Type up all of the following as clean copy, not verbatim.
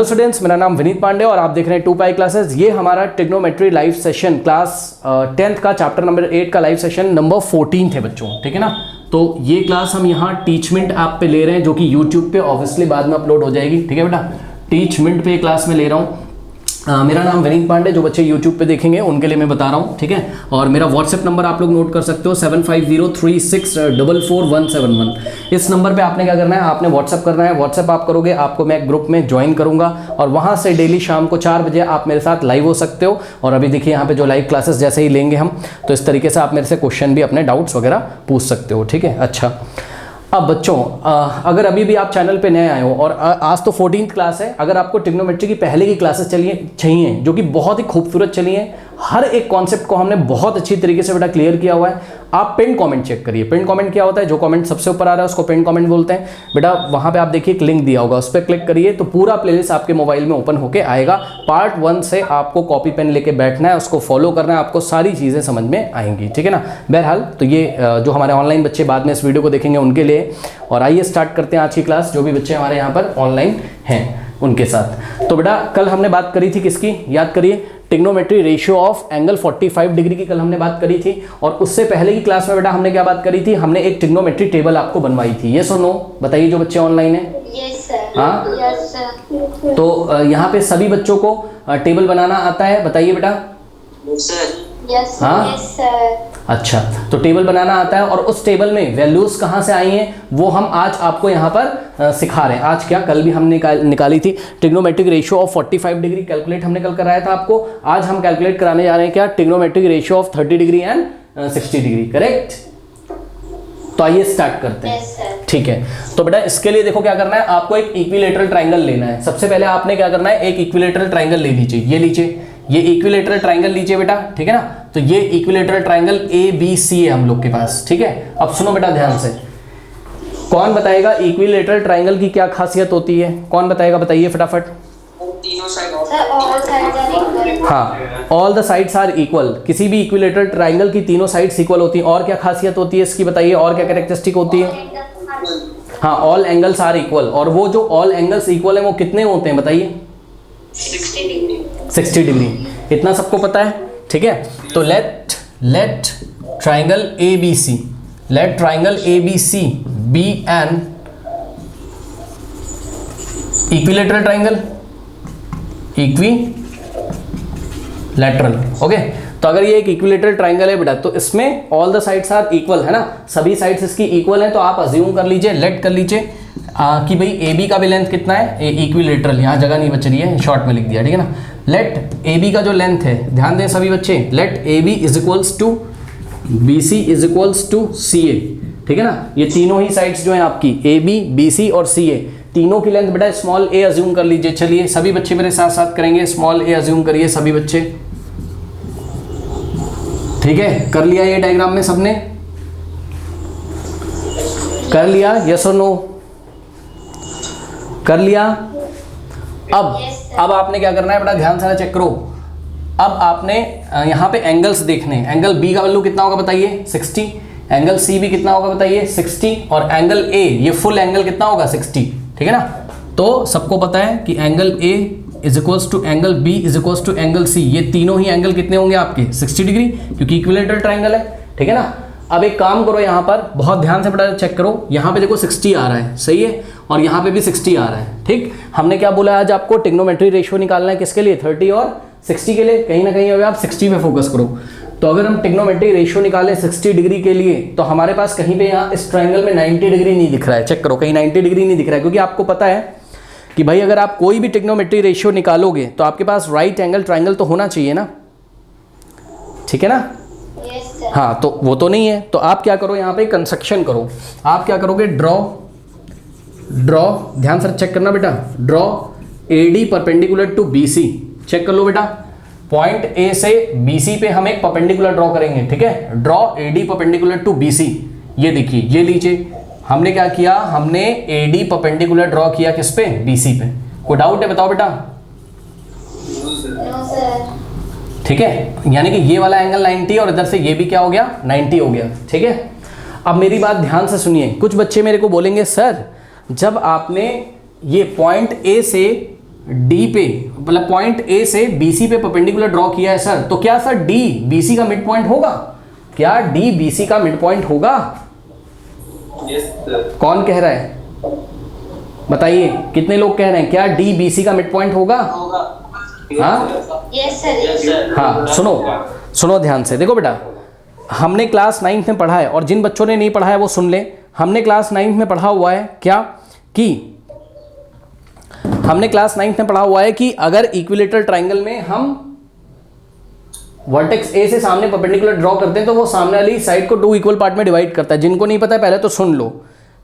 Hello students, मेरा नाम विनीत पांडे और आप देख रहे हैं 2पाई क्लासेस। ये हमारा trigonometry live session class 10th का चैप्टर नंबर 8 का लाइव सेशन नंबर 14 है बच्चों, ठीक है ना। तो ये क्लास हम यहाँ टीचमेंट ऐप पे ले रहे हैं, जो कि यूट्यूब पे ऑब्वियसली बाद में अपलोड हो जाएगी, ठीक है बेटा। टीचमेंट पे क्लास में ले रहा हूँ। मेरा नाम विनीत पांडे, जो बच्चे यूट्यूब पे देखेंगे उनके लिए मैं बता रहा हूँ, ठीक है। और मेरा व्हाट्सएप नंबर आप लोग नोट कर सकते हो 7503644171। इस नंबर पे आपने क्या करना है, आपने व्हाट्सएप करना है। व्हाट्सएप आप करोगे, आपको मैं ग्रुप में ज्वाइन करूंगा और वहाँ से डेली शाम को 4 बजे आप मेरे साथ लाइव हो सकते हो। और अभी देखिए यहाँ पे जो लाइव क्लासेस जैसे ही लेंगे हम, तो इस तरीके से आप मेरे से क्वेश्चन भी, अपने डाउट्स वगैरह पूछ सकते हो, ठीक है। अच्छा, अब बच्चों अगर अभी भी आप चैनल पे नए आए हो और आज तो 14th क्लास है, अगर आपको ट्रिग्नोमेट्री की पहले की क्लासेस चाहिए जो कि बहुत ही खूबसूरत चली हैं, हर एक कॉन्सेप्ट को हमने बहुत अच्छी तरीके से बेटा क्लियर किया हुआ है। आप पिन कमेंट चेक करिए। पिन कमेंट क्या होता है, जो कमेंट सबसे ऊपर आ रहा है उसको पिन कमेंट बोलते हैं बेटा। वहाँ पे आप देखिए एक लिंक दिया होगा, उस पर क्लिक करिए तो पूरा प्लेलिस्ट आपके मोबाइल में ओपन होके आएगा। पार्ट 1 से आपको कॉपी पेन लेके बैठना है, उसको फॉलो करना है, आपको सारी चीज़ें समझ में आएंगी, ठीक है ना। बहरहाल तो ये जो हमारे ऑनलाइन बच्चे बाद में इस वीडियो को देखेंगे उनके लिए। और आइए स्टार्ट करते हैं आज की क्लास, जो भी बच्चे हमारे यहाँ पर ऑनलाइन हैं उनके साथ। तो बेटा कल हमने बात करी थी किसकी, याद करिए, trigonometry ratio of angle 45 degree की कल हमने बात करी थी। और उससे पहले की क्लास में बेटा हमने क्या बात करी थी, हमने एक ट्रिग्नोमेट्री टेबल आपको बनवाई थी। यस और नो बताइए जो बच्चे ऑनलाइन हैं। Yes sir. हाँ यस सर। तो यहाँ पे सभी बच्चों को टेबल बनाना आता है, बताइए बेटा। यस हाँ सर। अच्छा, तो टेबल बनाना आता है और उस टेबल में वैल्यूज कहाँ से आई हैं वो हम आज आपको यहाँ पर सिखा रहे हैं। आज क्या, कल भी हमने निकाली थी trigonometric ratio of 45 degree, calculate हमने कल कराया था आपको। आज हम कैलकुलेट कराने जा रहे हैं क्या, trigonometric ratio of 30 degree and 60 degree, correct. तो आइए स्टार्ट करते हैं, ठीक है। तो बेटा इसके लिए देखो क्या करना है, आपको एक इक्विलेटरल ट्राइंगल लेना है। सबसे पहले आपने क्या करना है, एक इक्विलेटरल ट्राइंगल ले लीजिए। ये लीजिए, ये इक्विलेटरल ट्राइंगल लीजिए बेटा, ठीक है ना। तो ये इक्विलेटरल ट्राइंगल ABC है हम लोग के पास, ठीक है। अब सुनो बेटा ध्यान से, कौन बताएगा इक्विलेटरल ट्राइंगल की क्या खासियत होती है, कौन बताएगा, बताइए फटाफट। हाँ, all the sides are equal. किसी भी इक्विलेटरल ट्राइंगल की तीनों साइड्स इक्वल होती हैं। और क्या खासियत होती है इसकी, बताइए, और क्या कैरेक्टरिस्टिक होती है। हाँ, ऑल एंगल्स आर इक्वल। और वो जो ऑल एंगल्स इक्वल है वो कितने होते हैं बताइए, 60 डिग्री। इतना सबको पता है, ठीक है। तो let triangle ABC, let triangle ABC be an equilateral triangle, equilateral, okay. तो अगर ये एक इक्विलेटरल ट्राइंगल है बेटा, तो इसमें all the sides are equal, है ना, सभी साइड्स इसकी इक्वल हैं। तो आप अज्यूम कर लीजिए, लेट कर लीजिए कि भाई AB का भी लेंथ कितना है, इक्विलेटरल, यहाँ जगह नहीं बच रही है, शॉर्ट में लिख दिया, ठीक है ना। लेट AB का जो लेंथ है, ध्यान दें सभी बच्चे, let AB is equals to BC is equals to CA, ठीक है ना। ये तीनों ही साइड्स जो हैं आपकी AB, BC और CA, तीनों की लेंथ बेटा स्मॉल a अज्यूम कर लीजिए। चलिए सभी बच्चे मेरे साथ साथ करेंगे, स्मॉल a अज्यूम करिए सभी बच्चे, ठीक है। कर लिया ये डायग्राम में सबने, कर लिया, यस और नो, कर लिया। अब आपने क्या करना है बेटा, ध्यान से चेक करो। अब आपने यहाँ पे एंगल्स देखने हैं। एंगल B का वैल्यू कितना होगा बताइए, 60। एंगल C भी कितना होगा बताइए, 60। और एंगल A, ये फुल एंगल कितना होगा, 60, ठीक है ना। तो सबको पता है कि angle A is equals to angle B is equals to angle C। ये तीनों ही एंगल कितने होंगे आपके, 60 डिग्री, क्योंकि इक्विलेटरल ट्राइंगल है, ठीक है ना। अब एक काम करो, यहाँ पर बहुत ध्यान से बेटा चेक करो। यहाँ पे देखो 60 आ रहा है, सही है, और यहाँ पे भी 60 आ रहा है, ठीक। हमने क्या बोला आज आपको, ट्रिग्नोमेट्री रेशियो निकालना है किसके लिए, 30 और 60 के लिए। कहीं ना कहीं अभी आप 60 पे फोकस करो। तो अगर हम ट्रिग्नोमेट्री रेशियो निकालें 60 डिग्री के लिए, तो हमारे पास कहीं पे यहाँ इस ट्राइंगल में 90 डिग्री नहीं दिख रहा है। चेक करो, कहीं 90 डिग्री नहीं दिख रहा है, क्योंकि आपको पता है कि भाई अगर आप कोई भी ट्रिग्नोमेट्री रेशियो निकालोगे तो आपके पास राइट एंगल ट्राइंगल तो होना चाहिए ना, ठीक है ना। हाँ, तो वो तो नहीं है। तो आप क्या करो, यहाँ पे कंस्ट्रक्शन करो। आप क्या करोगे, ड्रॉ, ध्यान से चेक करना बेटा, draw AD perpendicular to BC। चेक कर लो बेटा, पॉइंट A से BC पे हम एक परपेंडिकुलर ड्रॉ करेंगे, ठीक है। Draw AD perpendicular to BC। ये देखिए, ये लीजिए, हमने क्या किया, हमने AD परपेंडिकुलर ड्रॉ किया किस पे, BC पे। कोई डाउट है बताओ बेटा। ठीक है, यानी कि ये वाला एंगल 90 और इधर से ये भी क्या हो गया, 90 हो गया, ठीक है। अब मेरी बात ध्यान से सुनिए। कुछ बच्चे मेरे को बोलेंगे सर जब आपने ये पॉइंट ए से डी पे मतलब पॉइंट ए से बीसी पे परपेंडिकुलर ड्रॉ किया है सर, तो क्या सर डी बीसी का मिड पॉइंट होगा? क्या डी बीसी का मिड पॉइंट होगा? कौन कह रहा है बताइए, कितने लोग कह रहे हैं क्या डी बीसी का मिड पॉइंट होगा? हाँ यस सर। हाँ, सुनो ध्यान से, देखो बेटा हमने क्लास 9th में पढ़ा है, और जिन बच्चों ने नहीं पढ़ा है वो सुन ले। हमने क्लास 9th में पढ़ा हुआ है क्या कि हमने क्लास 9th में पढ़ा हुआ है कि अगर इक्विलेटरल ट्राइंगल में हम वर्टेक्स ए से सामने परपेंडिकुलर ड्रॉ करते हैं तो वो सामने वाली साइड को 2 इक्वल पार्ट में डिवाइड करता है। जिनको नहीं पता है पहले तो सुन लो,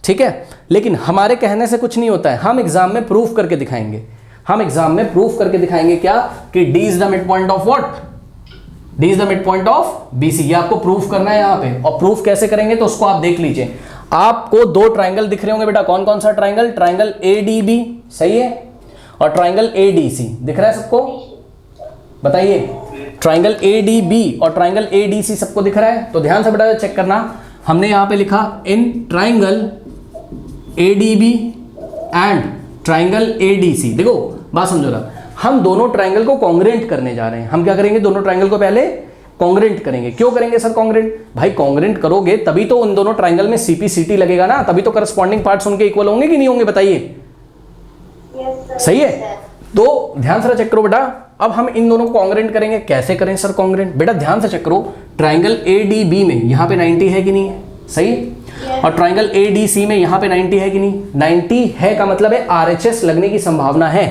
ठीक है। लेकिन हमारे कहने से कुछ नहीं होता है, हम एग्जाम में प्रूफ करके दिखाएंगे। हम एग्जाम में प्रूफ करके दिखाएंगे क्या कि D is the mid point of what? D is the mid point of BC. ये आपको प्रूफ करना है यहाँ पे, और प्रूफ कैसे करेंगे तो उसको आप देख लीजिए। आपको 2 ट्राइंगल दिख रहे होंगे बेटा, कौन कौन सा ट्राइंगल? ट्राइंगल एडीबी, सही है, और ट्राइंगल एडीसी दिख रहा है सबको? बताइए, ट्राइंगल एडीबी और ट्राइंगल एडीसी सबको दिख रहा है? तो ध्यान से बेटा चेक करना, हमने यहां पे लिखा in triangle ADB and triangle ADC. देखो बात समझो ना, हम दोनों ट्राइंगल को कॉन्ग्रेंट करने जा रहे हैं। हम क्या करेंगे? दोनों ट्राइंगल को पहले कॉन्ग्रेंट करेंगे। क्यों करेंगे सर कॉन्ग्रेंट? भाई कॉन्ग्रेंट करोगे तभी तो उन दोनों ट्राइंगल में सीपी सीटी लगेगा ना, तभी तो करस्पॉन्डिंग पार्ट्स उनके इक्वल होंगे कि नहीं होंगे? बताइए, सही है। तो ध्यान से चेक करो बेटा, अब हम इन दोनों को कॉन्ग्रेंट करेंगे। कैसे करें सर कॉन्ग्रेंट? बेटा ध्यान से चेक करो, ट्राइंगल एडीबी में यहाँ पे 90 है कि नहीं है? सही है। और ट्राइंगल एडीसी में यहाँ पे 90 है कि नहीं? 90 है का मतलब है आरएचएस लगने की संभावना है।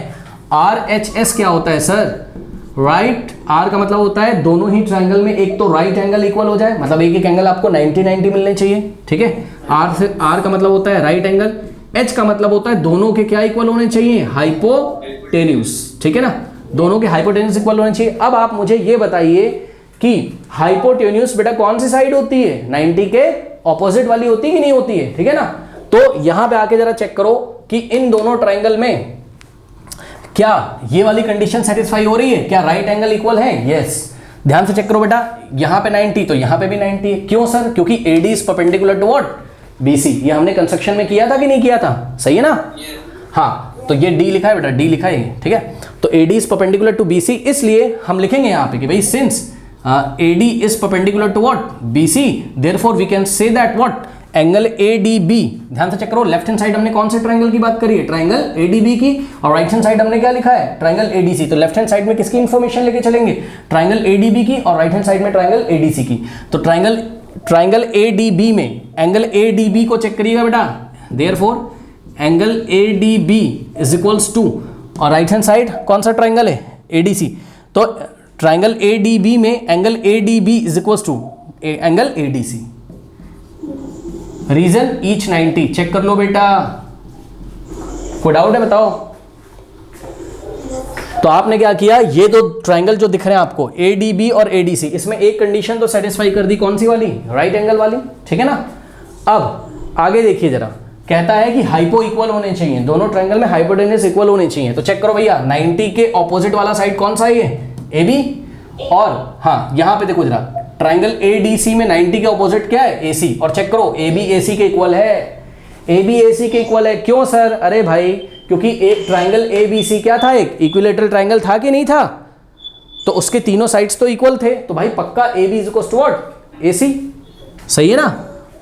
आरएचएस क्या होता है सर? राइट। आर का मतलब होता है दोनों ही ट्राइंगल में एक तो राइट एंगल इक्वल हो जाए, मतलब एक एक एंगल आपको 90-90 मिलने चाहिए, ठीक है। आर का मतलब होता है राइट एंगल। एच का मतलब होता है दोनों के क्या इक्वल होने चाहिए? हाइपोटेन्यूस, ठीक है ना, दोनों के हाइपोटेन्यूस इक्वल होने चाहिए। अब आप मुझे ये बताइए कि हाइपोटेन्यूस बेटा कौन सी साइड होती है? 90 के ऑपोजिट वाली होती है कि नहीं होती है? ठीक है ना। तो यहां पे आके जरा चेक करो कि इन दोनों ट्राइंगल में क्या ये वाली कंडीशन सेटिस्फाई हो रही है? क्या राइट एंगल इक्वल है? यस। ध्यान से चेक करो बेटा, यहां पे 90 तो यहां पे भी 90 है। क्यों सर? क्योंकि AD is perpendicular to what? BC। ये हमने कंस्ट्रक्शन में किया था कि नहीं किया था? सही है ना। हाँ, तो ये D लिखा है बेटा, D लिखा है, ठीक है। तो AD is perpendicular to BC, इसलिए हम लिखेंगे यहाँ पे कि भाई since AD is perpendicular to what? BC, therefore we can say that what? Angle ADB। ध्यान से चेक करो, लेफ्ट हैंड साइड हमने कौन से ट्राइंगल की बात करी है? ट्राइंगल ADB की, और राइट हैंड साइड हमने क्या लिखा है? Triangle ADC। तो लेफ्ट हैंड साइड में किसकी इंफॉर्मेशन लेके चलेंगे? ट्राइंगल ADB की, और राइट हैंड साइड में ट्राइंगल ADC की। तो ट्राइंगल ADB में एंगल ADB को चेक करिएगा बेटा, therefore angle ADB is equals to, और राइट हैंड साइड कौन सा ट्राइंगल है? ADC। तो ट्राइंगल ADB में angle ADB is equals to angle ADC। Reason each 90। Check कर लो बेटा, कोई डाउट है बताओ। तो आपने क्या किया, ये दो ट्राइंगल जो दिख रहे हैं आपको ADB और ADC, इसमें एक कंडीशन तो सेटिस्फाई कर दी, कौन सी वाली? राइट एंगल वाली, ठीक है ना। अब आगे देखिए जरा, कहता है कि हाइपो इक्वल होने चाहिए, दोनों ट्राइंगल में हाइपोटेन्यूस इक्वल होने चाहिए। तो चेक करो भैया, 90 के ऑपोजिट वाला साइड कौन सा है? ये AB। और हाँ यहां पे देखो जरा, ट्राइंगल ADC में 90 के ऑपोजिट क्या है? AC। और चेक करो AB AC के इक्वल है, AB AC के इक्वल है। क्यों सर? अरे भाई क्योंकि एक ट्राइंगल ABC क्या था? एक इक्विलेटरल ट्राइंगल था कि नहीं था? तो उसके तीनों साइड्स तो इक्वल थे, तो भाई पक्का AB is equals to what? AC। सही है ना।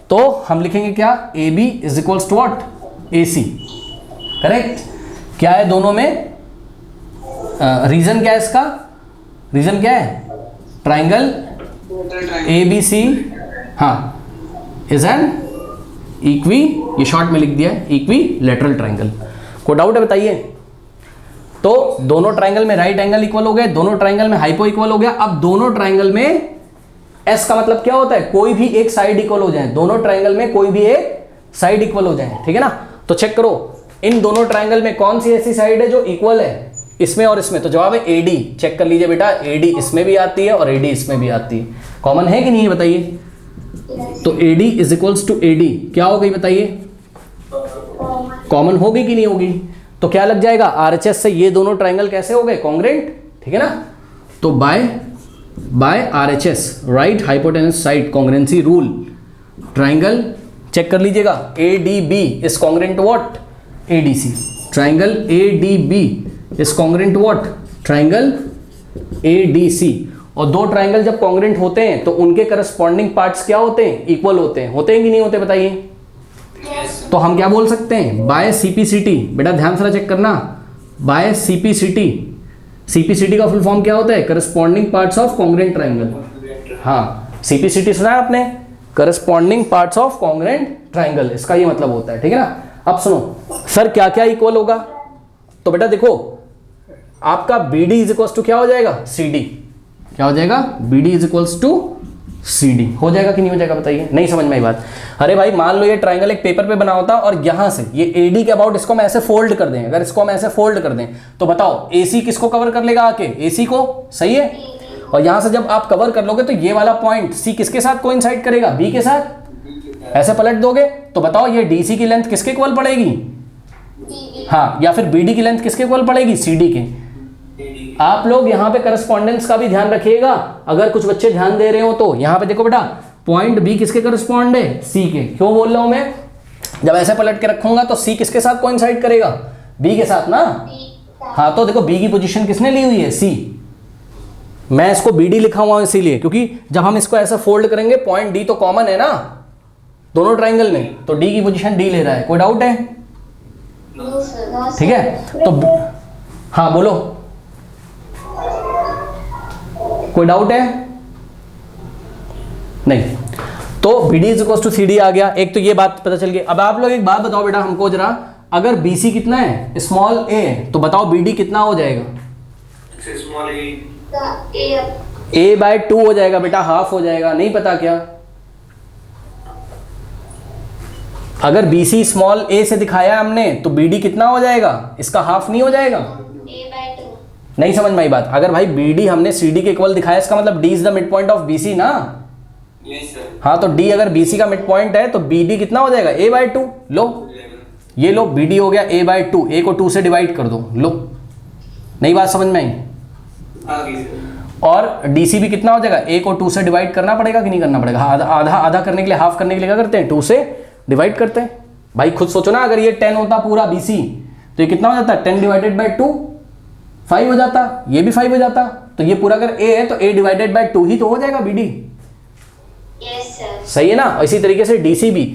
तो हम लिखेंगे क्या? AB is equals to what? AC। Correct. क्या है दोनों में? रीजन क्या है इसका? रीजन क्या है? ट्राइंगल ABC हाँ इज एन इक्वी, ये शॉर्ट में लिख दिया है, इक्विलेटरल ट्राइंगल। कोई डाउट है बताइए। तो दोनों ट्राइंगल में राइट एंगल इक्वल हो गए, दोनों ट्राइंगल में हाइपो इक्वल हो गया। अब दोनों ट्राइंगल में S का मतलब क्या होता है? कोई भी एक साइड इक्वल हो जाए, दोनों ट्राइंगल में कोई भी एक साइड इक्वल हो जाए, ठीक है ना। तो चेक करो इन दोनों ट्राइंगल में कौन सी ऐसी साइड है जो इक्वल है इसमें और इसमें? तो जवाब है AD। चेक कर लीजिए बेटा, AD इसमें भी आती है और AD इसमें भी आती है। कॉमन है कि नहीं है बताइए? तो AD is equals to AD क्या हो गई बताइए? कॉमन होगी कि नहीं होगी? तो क्या लग जाएगा? RHS से ये दोनों ट्राइंगल कैसे हो गए? कॉन्ग्रेंट, ठीक है ना। तो by RHS, right hypotenuse side congruency rule, triangle check कर लीजिएगा ADB is congruent to what? ADC। Triangle ADB is congruent what, triangle ADC। और दो ट्राइंगल जब कॉन्ग्रेंट होते हैं तो उनके करस्पॉन्डिंग पार्ट्स क्या होते हैं, इक्वल होते हैं कि नहीं होते, बताइए। तो हम क्या बोल सकते हैं, बाय CPCT, बेटा ध्यान से चेक करना, बाय CPCT, CPCT का फुल फॉर्म क्या होता है, corresponding parts of congruent triangle. हाँ, CPCT सुना है आपने, corresponding parts of congruent triangle, इसका ये मतलब होता है, ठीक है ना। अब सुनो सर क्या क्या इक्वल होगा, तो बेटा देखो आपका BD इज इक्वल्स टू क्या हो जाएगा, CD, क्या हो जाएगा, BD is equals to CD, हो जाएगा कि नहीं हो जाएगा, बताइए। नहीं समझ में आई बात। अरे भाई मान लो ये ट्राइंगल एक पेपर पे बना होता और यहां से ये AD के अबाउट इसको हम ऐसे फोल्ड कर दें, अगर इसको हम ऐसे फोल्ड कर दें तो बताओ AC किसको कवर कर लेगा आके, AC को, सही है। और यहां से जब आप कवर कर लोगे तो ये वाला पॉइंट C किसके साथ कोइंसाइड करेगा, B के साथ। ऐसे पलट दोगे तो बताओ ये DC की लेंथ किसके इक्वल पड़ेगी, हाँ, या फिर BD की लेंथ किसके इक्वल पड़ेगी, CD के। आप लोग यहाँ पे करस्पॉन्डेंस का भी ध्यान रखिएगा, अगर कुछ बच्चे ध्यान दे रहे हो तो यहाँ पे देखो बेटा पॉइंट B किसके करस्पॉन्ड है, C के। क्यों बोल रहा हूं मैं, जब ऐसे पलट के रखूंगा तो C किसके साथ कोइंसाइड करेगा, B के साथ ना। हाँ तो देखो B की पोजीशन किसने ली हुई है, C। मैं इसको BD लिखा हुआ हूं इसीलिए क्योंकि जब हम इसको ऐसा फोल्ड करेंगे पॉइंट D तो कॉमन है ना दोनों ट्राइंगल में, तो D की पोजीशन D ले रहा है, कोई डाउट है, ठीक है। तो हाँ बोलो, कोई डाउट है, नहीं। तो BD is equal to CD आ गया, एक तो ये बात पता चल गई। अब आप लोग एक बात बताओ बेटा हमको जरा, अगर BC कितना है, स्मॉल a है, तो बताओ BD कितना हो जाएगा, A/2 हो जाएगा बेटा, हाफ हो जाएगा, नहीं पता क्या। अगर BC स्मॉल a से दिखाया हमने तो BD कितना हो जाएगा, इसका हाफ नहीं हो जाएगा, नहीं समझ में आई बात। अगर भाई BD हमने CD के इक्वल दिखाया इसका मतलब D is the mid point of BC ना, हाँ तो D अगर BC का मिड पॉइंट है तो BD कितना हो जाएगा, A/2। लो ये लो BD हो गया A/2, A को 2 से डिवाइड कर दो, लो नई बात समझ में आई। और DC भी कितना हो जाएगा, A को 2 से डिवाइड करना पड़ेगा कि नहीं करना पड़ेगा, आधा आधा आधा करने के लिए, हाफ करने के लिए क्या करते हैं, 2 से डिवाइड करते हैं। भाई खुद सोचो ना, अगर ये 10 होता पूरा BC तो ये कितना हो जाता, 10 डिवाइडेड बाई 2 5 हो जाता, ये भी 5 हो जाता। तो ये पूरा अगर A है तो A डिवाइडेड बाई 2 ही तो हो जाएगा BD, सही है ना। इसी तरीके से DC भी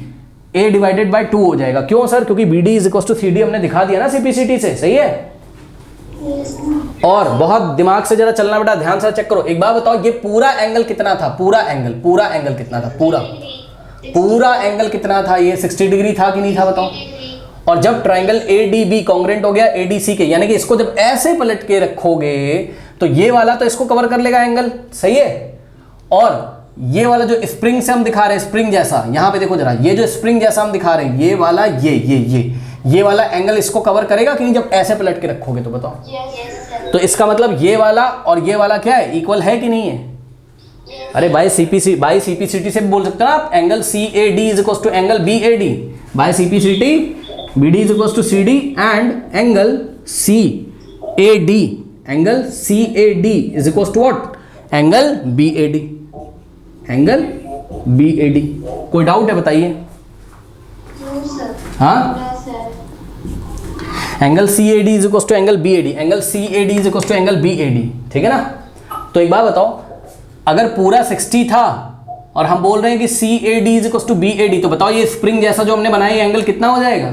A डिवाइडेड बाई 2 हो जाएगा। क्यों सर, क्योंकि BD is equal to CD हमने दिखा दिया ना CPCT से, सही है। और बहुत दिमाग से जरा चलना बेटा, ध्यान से चेक करो। एक बार बताओ ये पूरा एंगल कितना था, पूरा एंगल कितना था, पूरा एंगल कितना था, ये 60 डिग्री था कि नहीं था, बताओ। और जब ट्राइंगल ADB कॉन्ग्रेंट हो गया ADC के, यानी कि इसको जब ऐसे पलट के रखोगे तो ये वाला तो इसको कवर कर लेगा एंगल, सही है। और ये वाला जो स्प्रिंग से हम दिखा रहे हैं, स्प्रिंग जैसा, यहां पे देखो जरा, ये जो स्प्रिंग जैसा हम दिखा रहे हैं, ये वाला ये वाला एंगल इसको कवर करेगा कि नहीं जब ऐसे पलट के रखोगे, तो बताओ। तो इसका मतलब ये वाला और ये वाला क्या है, इक्वल है कि नहीं है। अरे बाय CPCT से भी बोल सकते हो आप, angle CAD is equal to angle BAD, by CPCT BD is equal to CD and angle CAD is equal to what, angle BAD। कोई डाउट है बताइए, हाँ। Angle CAD is equal to angle BAD, angle CAD is equal to angle BAD, ठीक है ना। तो एक बात बताओ, अगर पूरा 60 था और हम बोल रहे हैं कि CAD is equal to BAD, तो बताओ ये स्प्रिंग जैसा जो हमने बनाया एंगल कितना हो जाएगा,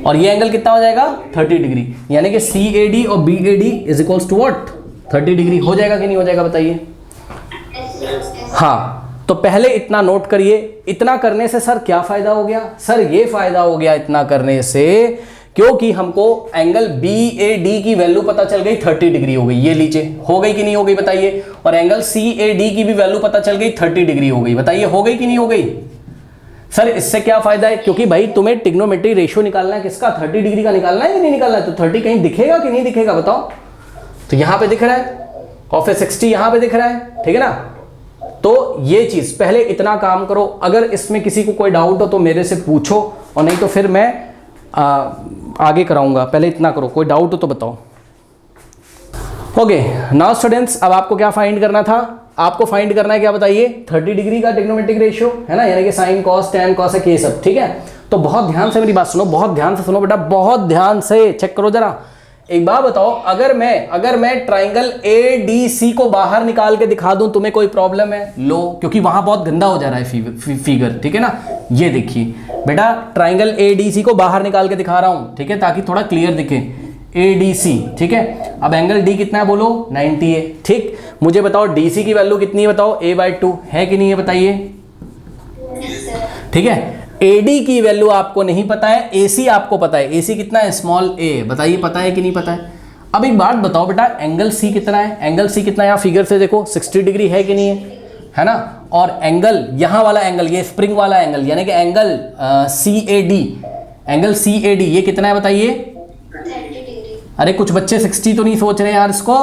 और ये एंगल कितना हो जाएगा, 30 डिग्री। यानी कि CAD और BAD is equal to what, 30 degree. हो जाएगा कि नहीं हो जाएगा, बताइए। हाँ तो पहले इतना नोट करिए। इतना करने से सर क्या फायदा हो गया, सर ये फायदा हो गया इतना करने से क्योंकि हमको एंगल BAD की वैल्यू पता चल गई, 30 डिग्री हो गई, ये नीचे हो गई कि नहीं हो गई, बताइए। और एंगल CAD की भी वैल्यू पता चल गई, 30 डिग्री हो गई, बताइए हो गई कि नहीं हो गई। सर इससे क्या फायदा है, क्योंकि भाई तुम्हें ट्रिग्नोमेट्री रेशियो निकालना है, किसका, 30 डिग्री का निकालना है कि नहीं निकालना है। तो 30 कहीं दिखेगा कि नहीं दिखेगा, बताओ। तो यहां पे दिख रहा है और फिर 60 यहां पे दिख रहा है, ठीक है ना। तो ये चीज पहले इतना काम करो। अगर इसमें किसी को कोई डाउट हो तो मेरे से पूछो, और नहीं तो फिर मैं आगे कराऊंगा। पहले इतना करो, कोई डाउट हो तो बताओ। ओके नाउ स्टूडेंट्स, अब आपको क्या फाइंड करना था, आपको फाइंड करना है क्या, बताइए, 30 डिग्री का ट्रिग्नोमेट्रिक रेशियो है ना, यानी कि साइन कॉस टैन कॉसेक ये सब, ठीक है। तो बहुत ध्यान से मेरी बात सुनो, बहुत ध्यान से सुनो बेटा, बहुत ध्यान से चेक करो जरा। एक बात बताओ, अगर मैं ट्राइंगल ADC को बाहर निकाल के दिखा दूं तुम्हें कोई प्रॉब्लम है? लो, क्योंकि वहां बहुत गंदा हो जा रहा है फिगर, ठीक है ना। ये देखिए बेटा, ट्राइंगल ADC को बाहर निकाल के दिखा रहा हूं, ठीक है, ताकि थोड़ा क्लियर दिखे। ADC, ठीक है। अब एंगल D कितना है बोलो? 90 है, ठीक। मुझे बताओ DC की वैल्यू कितनी है बताओ? A/2 है कि नहीं है बताइए, ठीक है। AD की वैल्यू आपको नहीं पता है, AC आपको पता है। AC कितना है? स्मॉल a, बताइए पता है कि नहीं पता है? अब एक बात बताओ बेटा, एंगल C कितना है? एंगल C कितना है? यहाँ फिगर से देखो 60 डिग्री है कि नहीं है ना। और एंगल, यहाँ वाला एंगल, ये स्प्रिंग वाला एंगल, यानी कि एंगल CAD, एंगल CAD ये कितना है बताइए? 30 डिग्री। अरे कुछ बच्चे 60 तो नहीं सोच रहे यार इसको,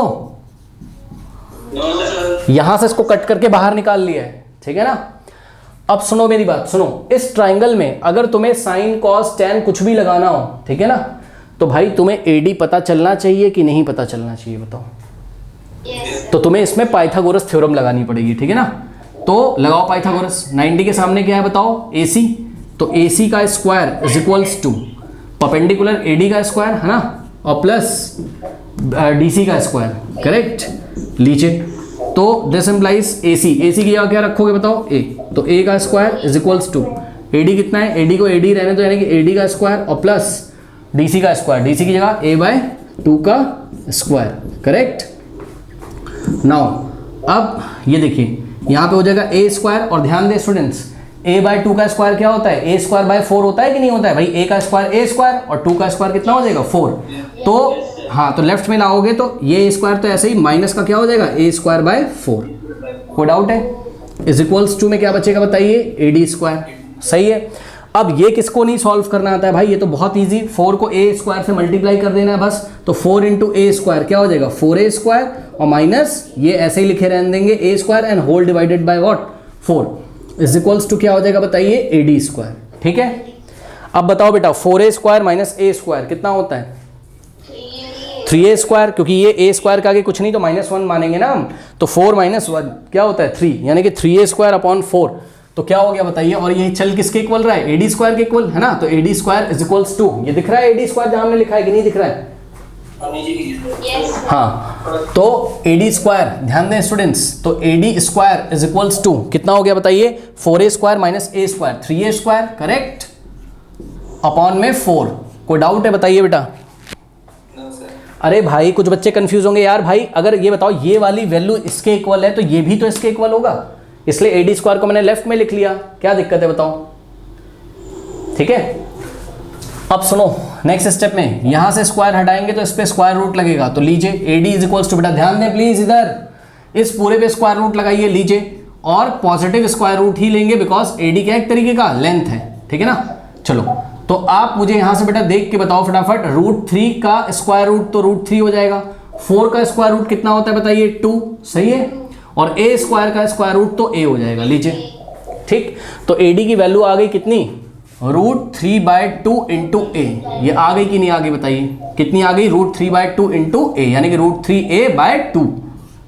यहां से इसको कट करके बाहर निकाल लिया है, ठीक है ना। अब सुनो मेरी बात, सुनो, इस ट्राइंगल में अगर तुम्हें साइन कॉस टैन कुछ भी लगाना हो, ठीक है ना, तो भाई तुम्हें AD पता चलना चाहिए कि नहीं पता चलना चाहिए बताओ? तो तुम्हें इसमें पाइथागोरस थ्योरम लगानी पड़ेगी, ठीक है ना। तो लगाओ पाइथागोरस। 90 के सामने क्या है बताओ? AC। तो AC का square is equals to perpendicular AD का स्क्वायर, है ना, और प्लस DC का स्क्वायर, करेक्ट। लीजिए, तो दिस इम्प्लाइज AC की जगह क्या रखोगे बताओ? A। तो A का square is equals to AD कितना है? AD को AD रहने दो, यानी कि AD का स्क्वायर और प्लस DC का स्क्वायर, DC की जगह A/2 का स्क्वायर, करेक्ट। नाउ अब ये देखिए, यहाँ पे हो जाएगा A स्क्वायर, और ध्यान दें स्टूडेंट्स, A/2 का स्क्वायर क्या होता है? A स्क्वायर बाय 4 होता है कि नहीं होता है भाई? A का स्क्वायर A स्क्वायर, और 2 का स्क्वायर कितना हो जाएगा? 4। तो हाँ, तो लेफ्ट में लाओगे तो ये स्क्वायर तो ऐसे ही, माइनस का क्या हो जाएगा? A square by 4। कोई डाउट है? इज इक्वल्स टू में क्या बचेगा बताइए? AD square. सही है। अब ये किसको नहीं सॉल्व करना आता है भाई? ये तो बहुत इजी, 4 को A स्क्वायर से मल्टीप्लाई कर देना है बस। तो 4 इंटू A स्क्वायर क्या हो जाएगा? 4A स्क्वायर, और माइनस ये ऐसे ही लिखे रहने देंगे A square and whole divided by what? 4 is equals to क्या हो जाएगा बताइए? AD स्क्वायर, ठीक है। अब बताओ बेटा, 4A square minus A square कितना होता है? 3A स्क्वायर, क्योंकि ये A स्क्वायर का आगे कुछ नहीं तो -1 मानेंगे ना हम। तो 4 - 1 क्या होता है? 3, यानी कि 3A स्क्वायर अपॉन 4। तो क्या हो गया बताइए? और ये चल किसके इक्वल रहा है? AD स्क्वायर के इक्वल, है ना। तो AD square is equals to, ये दिख रहा है AD स्क्वायर जहां हमने लिखा है कि नहीं दिख रहा है? हाँ, तो AD स्क्वायर, ध्यान दें स्टूडेंट्स, तो AD square is equals to कितना हो गया बताइए? 4A square minus A square, 3A square, correct, upon में 4। कोई डाउट है बताइए बेटा? अरे भाई कुछ बच्चे कंफ्यूज होंगे यार, भाई अगर ये बताओ ये वाली वैल्यू इसके इक्वल है तो ये भी तो इसके इक्वल होगा, इसलिए AD स्क्वायर को मैंने लेफ्ट में लिख लिया। क्या दिक्कत है बताओ? ठीक है। अब सुनो, नेक्स्ट स्टेप में यहां से स्क्वायर हटाएंगे तो इस पे स्क्वायर रूट लगेगा। तो लीजिए AD इज इक्वल्स टू, बेटा ध्यान दें प्लीज, इधर इस पूरे पे स्क्वायर रूट लगाइए, लीजिए, और पॉजिटिव स्क्वायर रूट ही लेंगे बिकॉज AD क्या एक तरीके का लेंथ है, ठीक है ना। चलो, तो आप मुझे यहां से बेटा देख के बताओ फटाफट, √3 का स्क्वायर रूट तो √3 हो जाएगा, 4 का स्क्वायर रूट कितना होता है बताइए? 2, सही है, और A स्क्वायर का स्क्वायर रूट तो A हो जाएगा, लीजिए, ठीक। तो AD की वैल्यू आ गई कितनी? √3/2 इंटू A। ये आ गई कि नहीं आ गई बताइए? कितनी आ गई? √3/2 इंटू A, यानी कि √3A/2।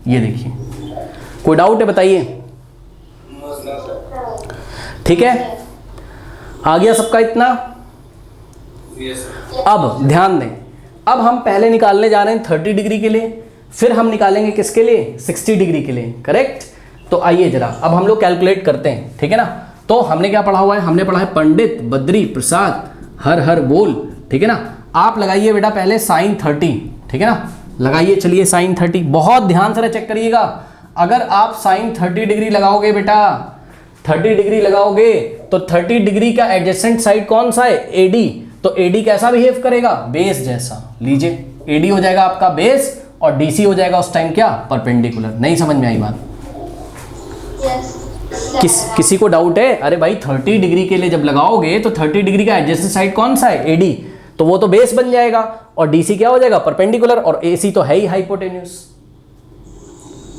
ये देखिए, कोई डाउट है बताइए? ठीक है, आ गया सबका इतना? अब ध्यान दें, अब हम पहले निकालने जा रहे हैं 30 डिग्री के लिए, फिर हम निकालेंगे किसके लिए? 60 डिग्री के लिए, करेक्ट। तो आइए जरा अब हम लोग कैलकुलेट करते हैं, ठीक है ना। तो हमने क्या पढ़ा हुआ है? हमने पढ़ा है पंडित बद्री प्रसाद हर हर बोल, ठीक है ना। आप लगाइए बेटा पहले sin 30, ठीक है ना, लगाइए, चलिए sin 30, बहुत ध्यान से चेक करिएगा। अगर आप sin 30 डिग्री लगाओगे बेटा, 30 डिग्री लगाओगे तो 30 डिग्री का एडजेसेंट साइड कौन सा है? AD। तो AD कैसा बिहेव करेगा? बेस जैसा, लीजिए, AD हो जाएगा आपका बेस और DC हो जाएगा उस टाइम क्या? परपेंडिकुलर। नहीं समझ में आई बात? किसी को डाउट है? अरे भाई 30 डिग्री के लिए जब लगाओगे तो 30 डिग्री का एडजेसेंट साइड कौन सा है? AD, तो वो तो बेस बन जाएगा, और DC क्या हो जाएगा? परपेंडिकुलर, और AC तो है ही हाइपोटेन्यूस।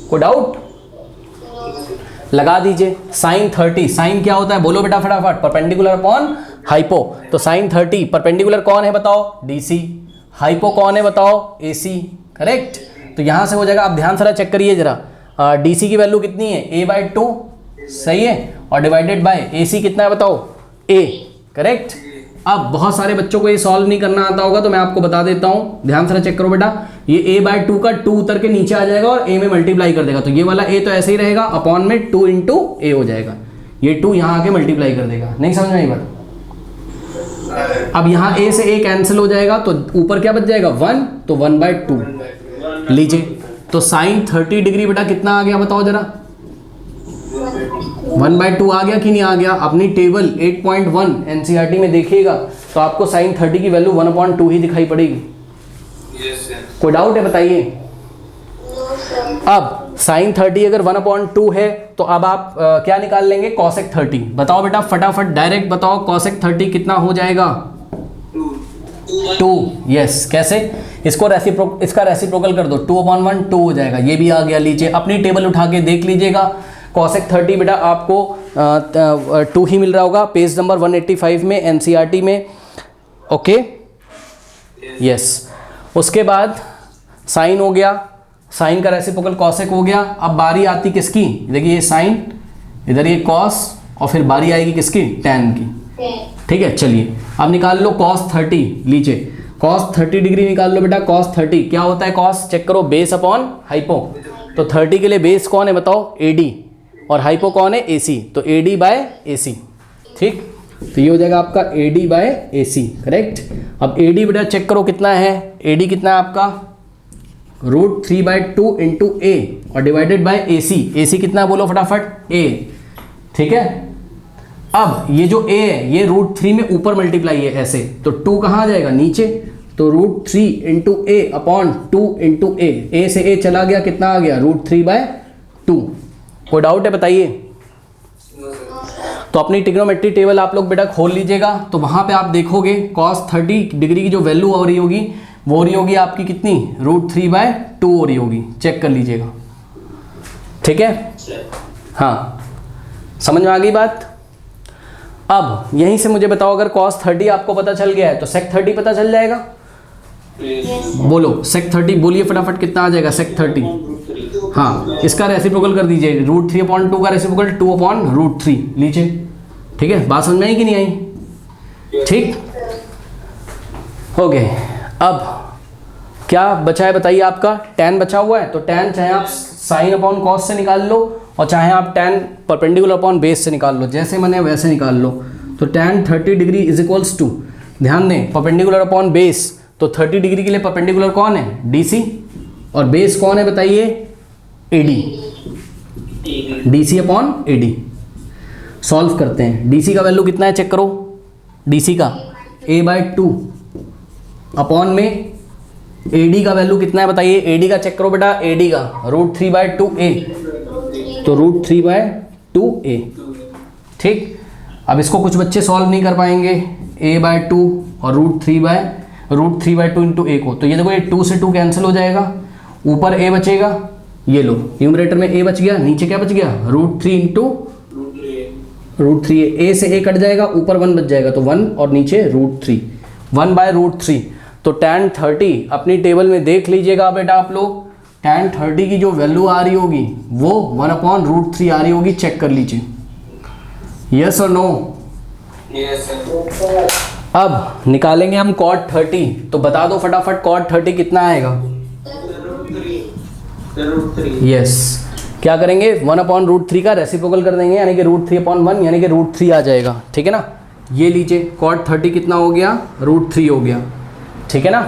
कोई डाउट? लगा दीजिए sin 30, साइन क्या होता है बोलो बेटा फटाफट? Perpendicular upon hypo. तो sin 30 परपेंडिकुलर कौन है बताओ? DC। हाइपो कौन है बताओ? AC, correct. तो यहां से हो जाएगा, आप ध्यान से चेक करिए जरा, DC की वैल्यू कितनी है? A/2, सही है, और डिवाइडेड बाय AC कितना है बताओ? A, correct. अब बहुत सारे बच्चों को ये सॉल्व नहीं करना आता होगा, तो मैं आपको बता देता हूँ, ध्यान से चेक करो बेटा। ये a/2 का 2 उतर के नीचे आ जाएगा और a में मल्टीप्लाई कर देगा, तो ये वाला a तो ऐसे ही रहेगा, अपॉन में 2 इंटू a हो जाएगा। ये 2 यहाँ आके मल्टीप्लाई कर देगा। नहीं समझ में आई बात? अब यहाँ a से a कैंसिल हो जाएगा, तो ऊपर क्या बच जाएगा 1, तो 1/2 लीजिए। तो साइन 30 डिग्री बेटा कितना आ गया बताओ जरा? 1/2 आ गया कि नहीं आ गया? अपनी टेबल 8.1 एनसीईआरटी में देखिएगा तो आपको साइन 30 की वैल्यू 1/2 ही दिखाई पड़ेगी। कोई डाउट है बताइए? No sir. अब साइन 30 अगर 1/2 है तो अब आप क्या निकाल लेंगे? कॉसेक 30। बताओ बेटा फटाफट, डायरेक्ट बताओ, कॉसेक 30 कितना हो जाएगा? 2। यस, कैसे? इसका रेसिप्रोकल कर दो, 2/1 2 हो जाएगा। ये भी आ गया। लीजिए अपनी टेबल उठा के देख लीजिएगा। कॉसेक 30 बेटा आपको 2 ही मिल रहा होगा पेज नंबर 185 में एनसीईआरटी में। Okay, yes. उसके बाद साइन हो गया, साइन का रेसिप्रोकल कॉसेक हो गया। अब बारी आती किसकी? देखिए ये साइन, इधर ये कॉस, और फिर बारी आएगी किसकी? टैन की। ठीक है, चलिए अब निकाल लो कॉस 30। लीजिए कॉस 30 डिग्री निकाल लो बेटा। कॉस 30 क्या होता है? कॉस चेक करो, बेस अपॉन हाइपो। तो 30 के लिए बेस कौन है बताओ? AD, और हाइपो कौन है? AC। तो AD/AC। ठीक, तो ये हो जाएगा आपका AD/AC। करेक्ट। अब AD बेटा चेक करो कितना है? AD कितना है आपका? √3/2 इंटू A और डिवाइडेड बाय AC। AC कितना बोलो फटाफट? A। ठीक है। अब ये जो A है ये √3 में ऊपर मल्टीप्लाई है ऐसे, तो 2 कहाँ आ जाएगा? नीचे। तो √3 into A upon 2 into A से A चला गया, कितना आ गया? √3/2। कोई डाउट है बताइए? तो अपनी ट्रिग्नोमेट्री टेबल आप लोग बेटा खोल लीजिएगा, तो वहाँ पे आप देखोगे कॉस 30 डिग्री की जो वैल्यू हो रही होगी वो हो रही होगी आपकी कितनी? √3/2 हो रही होगी। चेक कर लीजिएगा। ठीक है, हाँ, समझ में आ गई बात? अब यहीं से मुझे बताओ, अगर cos 30 आपको पता चल गया है तो sec 30 पता चल जाएगा? बोलो sec 30, बोलिए फटाफट कितना आ जाएगा sec 30? हाँ, इसका रेसिप्रोकल कर दीजिए, √3/2 का रेसिप्रोकल 2/√3 लीजिए। ठीक है, बात समझ में आई कि नहीं आई? ठीक हो गए। अब क्या बचा है बताइए? आपका tan बचा हुआ है, तो tan चाहे आप साइन अपॉन कॉस से निकाल लो और चाहे आप tan परपेंडिकुलर अपॉन बेस से निकाल लो, जैसे मैंने वैसे निकाल लो। तो tan 30 degree is equals to, ध्यान दें, परपेंडिकुलर अपॉन बेस, तो 30 डिग्री के लिए परपेंडिकुलर कौन है? DC, और बेस कौन है बताइए? AD। DC upon AD। Solve करते हैं। DC का वैल्यू कितना है चेक करो? DC का A/2 अपॉन में AD का वैल्यू कितना है बताइए? AD का चेक करो बेटा, AD का √3/2A, तो √3/2A। ठीक, अब इसको कुछ बच्चे सॉल्व नहीं कर पाएंगे, A/2 और √3/2 इंटू A को, तो ये देखो ये 2 से 2 कैंसिल हो जाएगा, ऊपर A बचेगा। ये लो न्यूमरेटर में A बच गया, नीचे क्या बच गया? √3 इंटू √3A। A से A कट जाएगा, ऊपर 1 बच जाएगा, तो 1 और नीचे √3, 1/√3। तो tan 30 अपनी टेबल में देख लीजिएगा बेटा आप लोग, tan 30 की जो वैल्यू आ रही होगी वो 1/√3 आ रही होगी। चेक कर लीजिए, यस और नो? अब निकालेंगे हम cot 30, तो बता दो फटाफट cot 30 कितना आएगा? यस, क्या करेंगे? 1/√3 का रेसिप्रोकल कर देंगे, यानी कि √3/1 यानी कि √3 आ जाएगा। ठीक है ना? ये लीजिए cot 30 कितना हो गया? √3 हो गया। ठीक है ना?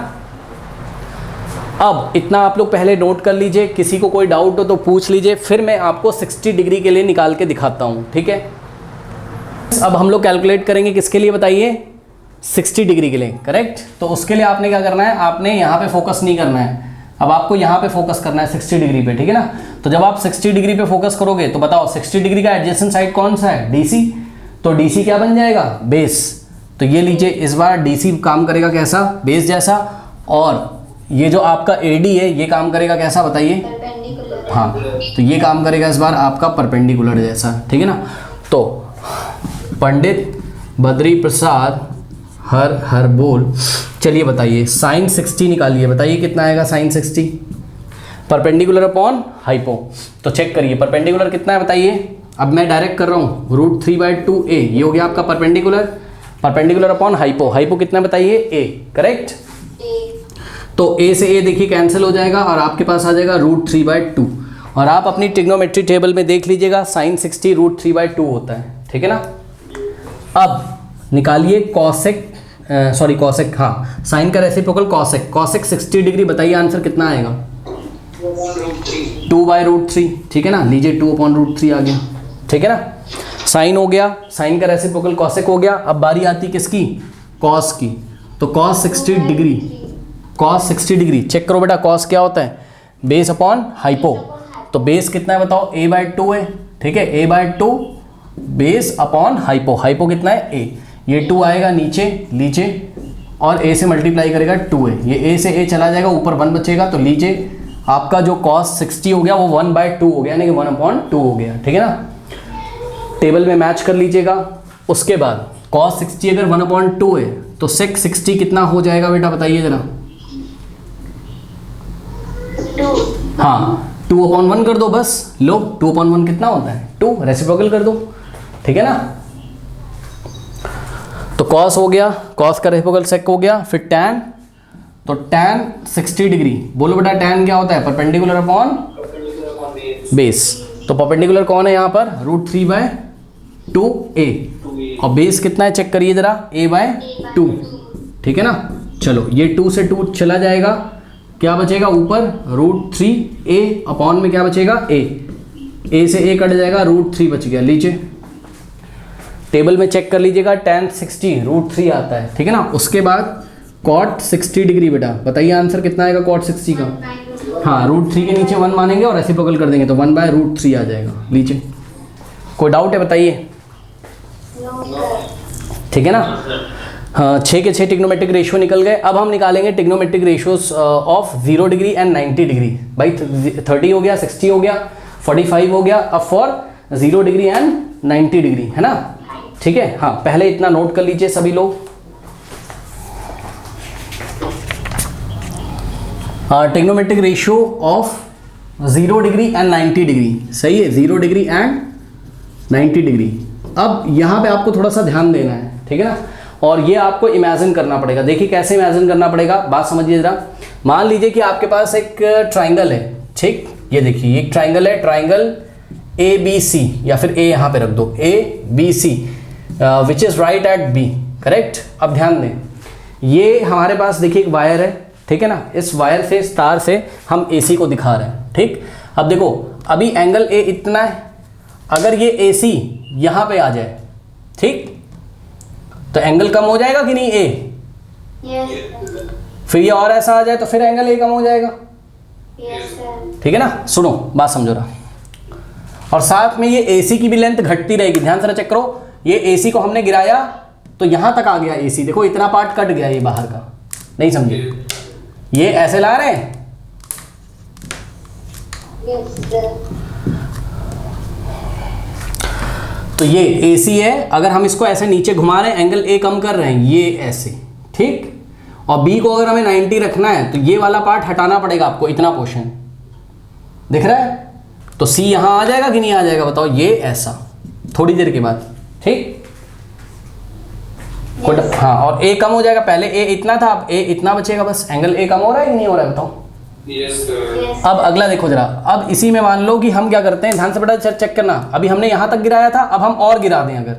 अब इतना आप लोग पहले नोट कर लीजिए, किसी को कोई डाउट हो तो पूछ लीजिए, फिर मैं आपको 60 डिग्री के लिए निकाल के दिखाता हूँ। ठीक है, अब हम लोग कैलकुलेट करेंगे किसके लिए बताइए? 60 डिग्री के लिए। करेक्ट। तो उसके लिए आपने क्या करना है? आपने यहाँ पे फोकस नहीं करना है, अब आपको यहाँ पे फोकस करना है 60 डिग्री पे। ठीक है ना? तो जब आप 60 डिग्री पे फोकस करोगे तो बताओ 60 डिग्री का एडजेसेंट साइड कौन सा है? DC। तो DC क्या बन जाएगा? बेस। तो ये लीजिए, इस बार DC काम करेगा कैसा? बेस जैसा। और ये जो आपका AD है ये काम करेगा कैसा बताइए? परपेंडिकुलर। हाँ, तो ये काम करेगा इस बार आपका परपेंडिकुलर जैसा। ठीक है ना? तो पंडित बद्री प्रसाद हर हर बोल, चलिए बताइए साइन 60 निकालिए, बताइए कितना आएगा साइन 60? Perpendicular upon hypo. तो चेक करिए परपेंडिकुलर कितना है बताइए? अब मैं डायरेक्ट कर रहा हूँ, √3/2A, ये हो गया आपका perpendicular. Perpendicular upon hypo, hypo कितना बताइए ए, करेक्ट। ए तो ए से ए देखिए कैंसिल हो जाएगा और आपके पास आ जाएगा √3/2। और आप अपनी ट्रिग्नोमेट्री टेबल में देख लीजिएगा sin 60 √3/2 होता है, ठीक है ना। अब निकालिए कॉसेक, सॉरी कॉसेक, हाँ साइन का रेसिप्रोकल कॉसेक, कॉसेक 60 डिग्री, बताइए आंसर कितना आएगा 2/√3, ठीक है ना। लीजिए 2/√3 आ गया, ठीक है ना। साइन हो गया, साइन का रेसिप्रोकल कॉसेक हो गया। अब बारी आती किसकी, कॉस की। तो cos 60 degree, cos 60 degree check करो बेटा, कॉस क्या होता है बेस अपॉन हाइपो। तो बेस कितना है बताओ a/2 है, ठीक है, a/2 base upon hypo, hypo कितना है a, ये 2 आएगा नीचे लीजिए और a से मल्टीप्लाई करेगा 2 है, ये a से a चला जाएगा, ऊपर 1 बचेगा। तो लीजिए आपका जो cos 60 हो गया वो 1/2 हो गया, यानी कि 1/2 हो गया, ठीक है ना। टेबल में मैच कर लीजिएगा। उसके बाद cos 60 अगर 1/2 है तो sec 60 कितना हो जाएगा बेटा बताइए जरा। 2 हाँ 2/1 कर दो बस, लो 2/1 कितना होता है 2, रेसिप्रोकल कर दो, ठीक है ना। तो cos हो गया, cos का रेसिप्रोकल sec हो गया, फिर tan, तो tan 60 डिग्री, बोलो बेटा tan क्या होता है परपेंडिकुलर अपॉन बेस। तो परपेंडिकुलर कौन है यहाँ पर √3/2a, और बेस कितना है चेक करिए जरा a/2, ठीक है ना। चलो ये 2 से 2 चला जाएगा, क्या बचेगा ऊपर √3a अपॉन में क्या बचेगा a से a कट जाएगा, √3 बच गया। लीजिए टेबल में चेक कर लीजिएगा, tan 60 √3 आता है, ठीक है ना। उसके बाद cot 60 डिग्री, बेटा बताइए आंसर कितना आएगा cot 60 का। हाँ √3 के नीचे 1 मानेंगे और रेसिप्रोकल कर देंगे तो 1/√3 आ जाएगा। लीजिए कोई डाउट है बताइए, ठीक है ना। हाँ 6 के 6 ट्रिग्नोमेट्रिक रेशियो निकल गए। अब हम निकालेंगे trigonometric ratios of 0 degree and 90 degree. भाई 30 हो गया, 60 हो गया, 45 हो गया, अब फॉर 0 डिग्री एंड 90 डिग्री, है ना, ठीक है। हाँ पहले इतना नोट कर लीजिए सभी लोग। Trigonometric ratio of 0 degree and 90 degree, सही है, 0 डिग्री एंड 90 डिग्री। अब यहाँ पे आपको थोड़ा सा ध्यान देना है, ठीक है ना, और ये आपको इमेजिन करना पड़ेगा। देखिए कैसे इमेजिन करना पड़ेगा, बात समझिए जरा। मान लीजिए कि आपके पास एक ट्राइंगल है, ठीक, ये देखिए एक ट्राइंगल है, ट्राइंगल ABC, या फिर A यहाँ पे रख दो, ABC which is right at B, correct. अब ध्यान दें, ये हमारे पास देखिए एक वायर है, ठीक है ना, इस वायर से, इस तार से हम AC को दिखा रहे हैं, ठीक। अब देखो अभी एंगल A इतना है, अगर ये AC यहाँ पे आ जाए, ठीक, तो एंगल कम हो जाएगा कि नहीं A, यस फिर ये और ऐसा आ जाए तो फिर एंगल A कम हो जाएगा, यस सर ठीक है ना। सुनो बात समझो रहा, और साथ में ये AC की भी लेंथ घटती रहेगी। ध्यान से चेक करो, ये AC को हमने गिराया तो यहाँ तक आ गया AC, देखो इतना पार्ट कट गया ये बाहर का, नहीं समझे, ये ऐसे ला रहे हैं, यस सर तो ये AC है, अगर हम इसको ऐसे नीचे घुमा रहे हैं एंगल A कम कर रहे हैं, ये ऐसे, ठीक। और B को अगर हमें 90 रखना है तो ये वाला पार्ट हटाना पड़ेगा आपको, इतना पोर्शन दिख रहा है, तो C यहाँ आ जाएगा कि नहीं आ जाएगा बताओ, ये ऐसा थोड़ी देर के बाद, ठीक। हाँ और A कम हो जाएगा, पहले A इतना था, अब A इतना बचेगा, बस एंगल A कम हो रहा है कि नहीं हो रहा है बताओ। यस अब अगला देखो जरा, अब इसी में मान लो कि हम क्या करते हैं, ध्यान से बेटा चेक करना, अभी हमने यहाँ तक गिराया था, अब हम और गिरा दें अगर,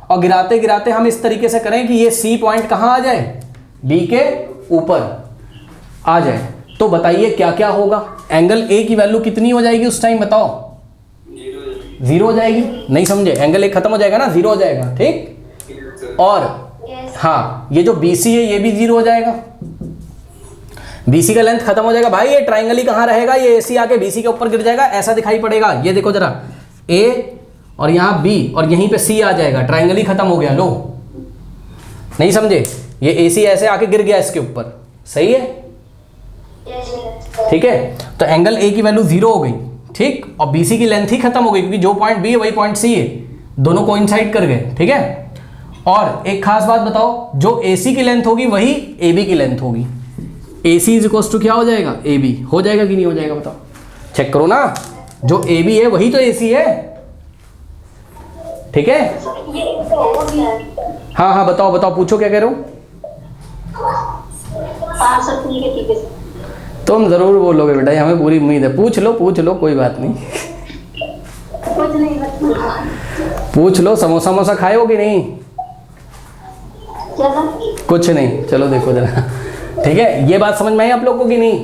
और गिराते गिराते हम इस तरीके से करें कि ये C पॉइंट कहाँ आ जाए, B के ऊपर आ जाए, तो बताइए क्या क्या होगा, एंगल A की वैल्यू कितनी हो जाएगी उस टाइम बताओ, 0 हो जाएगी, नहीं समझे, एंगल A खत्म हो जाएगा ना, 0 हो जाएगा, ठीक। और यस हाँ ये जो BC है ये भी 0 हो जाएगा, BC का लेंथ खत्म हो जाएगा। भाई ये ट्राइंगल ही कहाँ रहेगा, ये AC आके BC के ऊपर गिर जाएगा, ऐसा दिखाई पड़ेगा। ये देखो जरा A और यहाँ B और यहीं पे C आ जाएगा, ट्राइंगल ही खत्म हो गया, लो नहीं समझे, ये AC ऐसे आके गिर गया इसके ऊपर, सही है, यस ठीक है। तो एंगल A की वैल्यू 0 हो गई, ठीक, और BC की लेंथ ही खत्म हो गई, क्योंकि जो पॉइंट B है वही पॉइंट C है, दोनों कोइंसाइड कर गए, ठीक है। और एक खास बात बताओ, जो AC की लेंथ होगी वही AB की लेंथ होगी, AC इज इक्वल्स टू क्या हो जाएगा, AB हो जाएगा कि नहीं हो जाएगा बताओ, चेक करो ना, जो AB है वही तो AC है, ठीक है। हाँ हाँ बताओ बताओ, पूछो क्या कह रहे हो। तुम जरूर बोलोगे बेटा, हमें पूरी उम्मीद है। पूछ लो कोई बात नहीं। पूछ लो, समोसा वमोसा खाए हो कि नहीं। कुछ नहीं, चलो देखो जरा। ठीक है, ये बात समझ में आई आप लोगों को कि नहीं।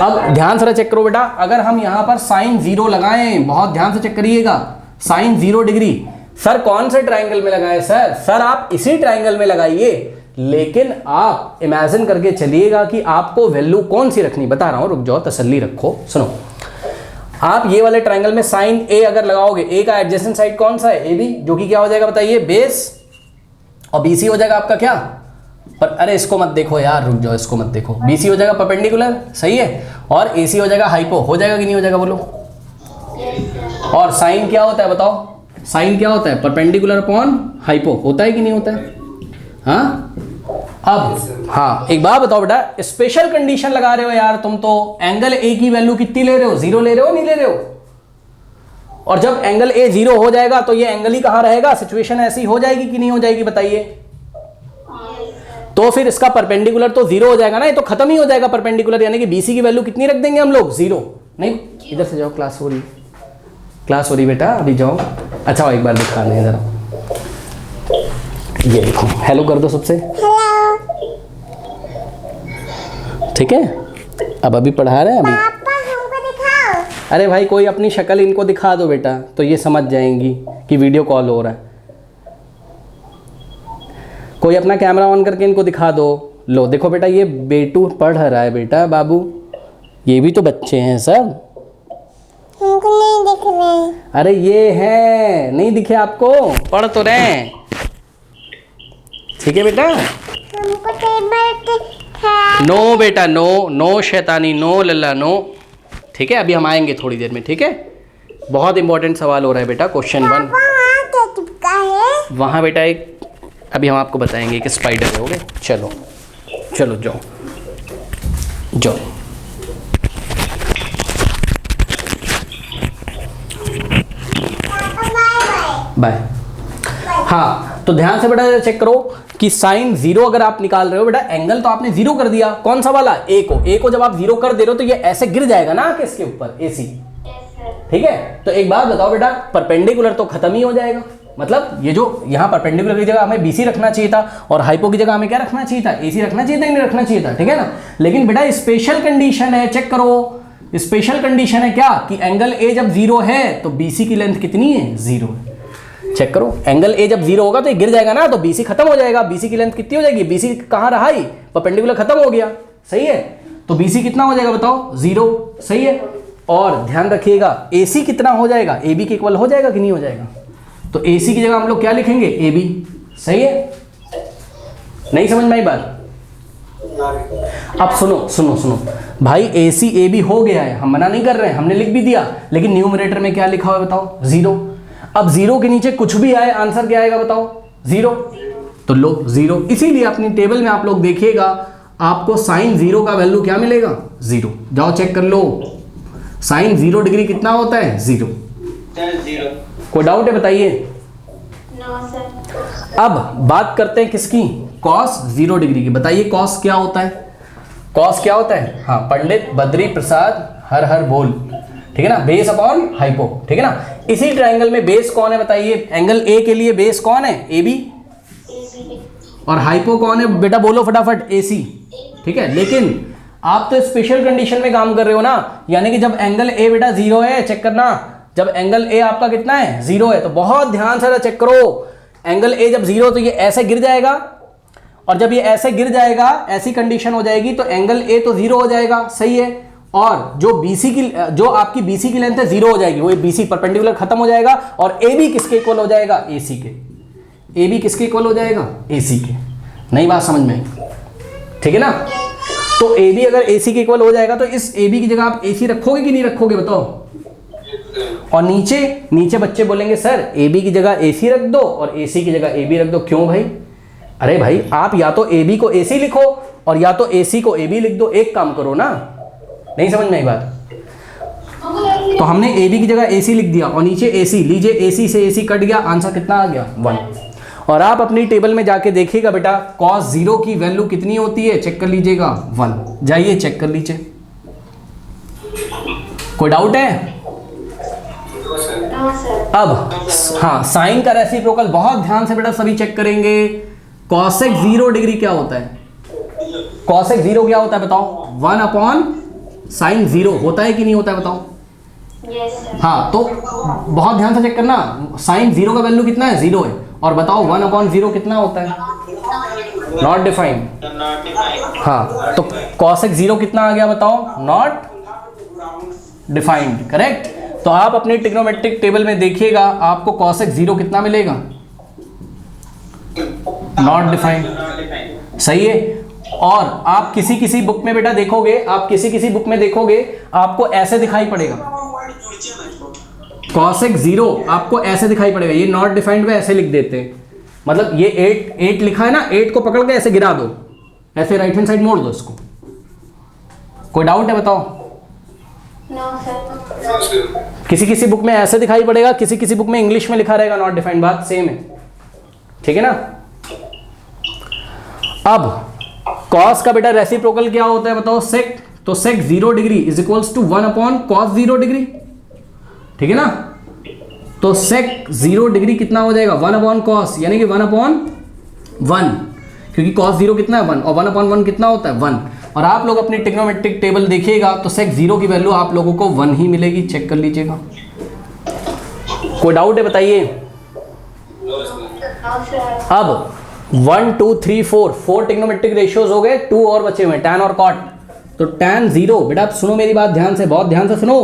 अब ध्यान से चेक करो बेटा, अगर हम यहाँ पर साइन 0 लगाएं, बहुत ध्यान से चेक करिएगा, साइन 0 डिग्री। सर कौन से ट्राइंगल में लगाएं सर आप इसी ट्राइंगल में लगाइए, लेकिन आप इमेजिन करके चलिएगा कि आपको वैल्यू कौन सी रखनी। बता रहा हूं, रुक जाओ, तसल्ली रखो, सुनो। आप ये वाले ट्राइंगल में साइन ए अगर लगाओगे, ए का एडजेसेंट साइड कौन सा है, ए बी, जो कि क्या हो जाएगा बताइए, बेस, और बीसी हो जाएगा आपका क्या, पर अरे इसको मत देखो यार, रुक जाओ, इसको मत देखो, बीसी हो जाएगा परपेंडिकुलर, सही है, और एसी हो जाएगा हाइपो। हो जाएगा कि नहीं हो जाएगा बोलो। और साइन क्या होता है बताओ, साइन क्या होता है, परपेंडिकुलर अपॉन हाइपो, होता है कि नहीं होता है। हाँ अब हाँ एक बात बताओ बेटा, स्पेशल कंडीशन लगा रहे हो यार तुम तो, एंगल ए की वैल्यू कितनी ले रहे हो, 0 ले रहे हो नहीं ले रहे हो। और जब एंगल ए 0 हो जाएगा तो ये एंगल ही कहां रहेगा, सिचुएशन ऐसी हो जाएगी कि नहीं हो जाएगी बताइए। तो फिर इसका परपेंडिकुलर तो 0 हो जाएगा ना, ये तो खत्म ही हो जाएगा परपेंडिकुलर, यानी कि बीसी की वैल्यू कितनी रख देंगे हम लोग, 0। नहीं इधर से जाओ, क्लास हो रही बेटा, अभी जाओ। अच्छा एक बार दिखा दें जरा, ये देखो, हेलो कर दो सबसे, ठीक है। अब अभी पढ़ा रहे हैं अभी। पापा हमको दिखाओ। अरे भाई कोई अपनी शक्ल इनको दिखा दो बेटा, तो ये समझ जाएंगी कि वीडियो कॉल हो रहा है। कोई अपना कैमरा ऑन करके इनको दिखा दो। लो देखो बेटा, ये बेटू पढ़ रहा है बेटा, बाबू ये भी तो बच्चे हैं सब। हमको नहीं दिख रहे। अरे ये हैं, नहीं दिखे आपको, पढ़ तो रहे हैं, ठीक है बेटा। हमको टेबल नो बेटा, नो शैतानी, नो लल्ला, नो, ठीक है। अभी हम आएंगे थोड़ी देर में, ठीक है। बहुत इंपॉर्टेंट सवाल हो रहा है बेटा, क्वेश्चन 1 वहाँ क्या चिपका है? वहाँ बेटा एक, अभी हम आपको बताएंगे कि स्पाइडर है। ओके चलो चलो जाओ जाओ। बाय। हाँ तो ध्यान से बेटा चेक करो कि साइन 0 अगर आप निकाल रहे हो बेटा, एंगल तो आपने 0 कर दिया, कौन सा वाला, ए को जब आप 0 कर दे रहे हो तो ये ऐसे गिर जाएगा ना किसके ऊपर, एसी, ठीक है। तो एक बात बताओ बेटा, परपेंडिकुलर तो खत्म ही हो जाएगा, मतलब ये जो यहाँ परपेंडिकुलर की जगह हमें बीसी रखना चाहिए था, और हाइपो की जगह हमें क्या रखना चाहिए था, एसी रखना चाहिए था, नहीं रखना चाहिए था, ठीक है ना। लेकिन बेटा स्पेशल कंडीशन है, चेक करो, स्पेशल कंडीशन है क्या, कि एंगल ए जब 0 है तो बीसी की लेंथ कितनी है, 0 है। चेक करो, एंगल ए जब 0 होगा तो ये गिर जाएगा ना, तो बीसी खत्म हो जाएगा, बीसी की लेंथ कितनी हो जाएगी, बीसी कहाँ रहा ही, परपेंडिकुलर खत्म हो गया, सही है। तो बीसी कितना हो जाएगा बताओ, 0, सही है। और ध्यान रखिएगा एसी कितना हो जाएगा, ए बी के इक्वल हो जाएगा कि नहीं हो जाएगा। तो एसी की जगह हम लोग क्या लिखेंगे, ए बी, सही है। नहीं समझ में आई बात। अब सुनो सुनो सुनो भाई, एसी ए बी हो गया है, हम मना नहीं कर रहे हैं, हमने लिख भी दिया, लेकिन न्यूमरेटर में क्या लिखा हुआ है बताओ, 0। अब 0 के नीचे कुछ भी आए, आंसर क्या आएगा बताओ, 0। तो लो 0, इसीलिए अपनी टेबल में आप लोग देखिएगा, आपको साइन 0 का वैल्यू क्या मिलेगा, 0। जाओ चेक कर लो, साइन 0 डिग्री कितना होता है, 0। कोई डाउट है बताइए। No sir. अब बात करते हैं किसकी, कॉस 0 डिग्री की। बताइए कॉस क्या होता है, कॉस क्या होता है, हाँ पंडित बद्री प्रसाद हर हर बोल, ठीक है ना, बेस अपॉन हाइपो, ठीक है ना। इसी ट्रायंगल में बेस कौन है बताइए, एंगल ए के लिए बेस कौन है, ए बी, और हाइपो कौन है बेटा, बोलो फटाफट, ए सी, ठीक है। लेकिन आप तो स्पेशल कंडीशन में काम कर रहे हो ना, यानी कि जब एंगल ए बेटा 0 है, चेक करना, जब एंगल ए आपका कितना है, 0 है, तो बहुत ध्यान से चेक करो, एंगल ए जब 0 तो ये ऐसे गिर जाएगा, और जब ये ऐसे गिर जाएगा, ऐसी कंडीशन हो जाएगी तो एंगल ए तो 0 हो जाएगा, सही है। और जो बीसी की, जो आपकी बीसी की लेंथ है 0 हो जाएगी, वो बीसी परपेंडिकुलर खत्म हो जाएगा, और ए बी किसके इक्वल हो जाएगा, एसी के। ए बी किसके इक्वल हो जाएगा, एसी के। नई बात समझ में, ठीक है ना। तो ए बी अगर एसी के इक्वल हो जाएगा तो इस ए बी की जगह आप एसी रखोगे कि नहीं रखोगे बताओ। और नीचे नीचे बच्चे बोलेंगे सर ए बी की जगह एसी रख दो और एसी की जगह ए बी रख दो, क्यों भाई। अरे भाई आप या तो ए बी को एसी लिखो और या तो एसी को ए बी लिख दो, एक काम करो ना। नहीं समझ में आई बात। तो हमने ए बी की जगह ए सी लिख दिया और नीचे ए सी, लीजिए ए सी से ए सी कट गया, आंसर कितना आ गया 1। और आप अपनी टेबल में जाके देखिएगा बेटा cos 0 की वैल्यू कितनी होती है, चेक कर लीजिएगा 1। जाइए चेक कर लीजिए, कोई डाउट है? No sir. अब हाँ, साइन का रेसिप्रोकल बहुत ध्यान से बेटा सभी चेक करेंगे। cosec 0 डिग्री क्या होता है? cosec 0 क्या होता है बताओ? 1 अपॉन साइन 0 होता है कि नहीं होता है बताओ? Yes sir. हाँ, तो बहुत ध्यान से चेक करना, साइन 0 का वैल्यू कितना है? 0 है। और बताओ 1 अपॉन 0 कितना होता है? Not defined. हाँ, तो cosec 0 कितना आ गया बताओ? Not defined, correct. तो आप अपने ट्रिग्नोमेट्रिक टेबल में देखिएगा, आपको cosec 0 कितना मिलेगा? नॉट डिफाइंड, सही है। और आप किसी बुक में बेटा देखोगे, आप किसी बुक में देखोगे आपको ऐसे दिखाई पड़ेगा, cosec 0 आपको ऐसे दिखाई पड़ेगा। ये नॉट डिफाइंड में ऐसे लिख देते हैं, मतलब ये 8 लिखा है ना, 8 को पकड़ के ऐसे गिरा दो, ऐसे राइट हैंड साइड मोड़ दो इसको। कोई डाउट है बताओ? No sir. किसी बुक में ऐसे दिखाई पड़ेगा, किसी बुक में इंग्लिश में लिखा रहेगा नॉट डिफाइंड, बात सेम है, ठीक है ना। अब cos का बेटा रेसिप्रोकल क्या होता है बताओ? sec। तो sec 0 degree is equals to 1 upon cos 0 degree, ठीक है ना। तो sec 0 डिग्री कितना हो जाएगा? 1 अपॉन cos, यानी कि 1 अपॉन 1, क्योंकि cos 0 कितना है 1 और 1 अपॉन 1 कितना होता है 1। और आप लोग अपनी ट्रिग्नोमेट्रिक टेबल देखिएगा तो sec 0 की वैल्यू आप लोगों को 1 ही मिलेगी, चेक कर लीजिएगा। कोई डाउट है बताइए? No sir. अब 1 2 3 4 ट्रिग्नोमेट्रिक रेशियोज हो गए, 2 और बचे हुए tan और cot। तो tan 0 बेटा आप सुनो मेरी बात ध्यान से, बहुत ध्यान से सुनो।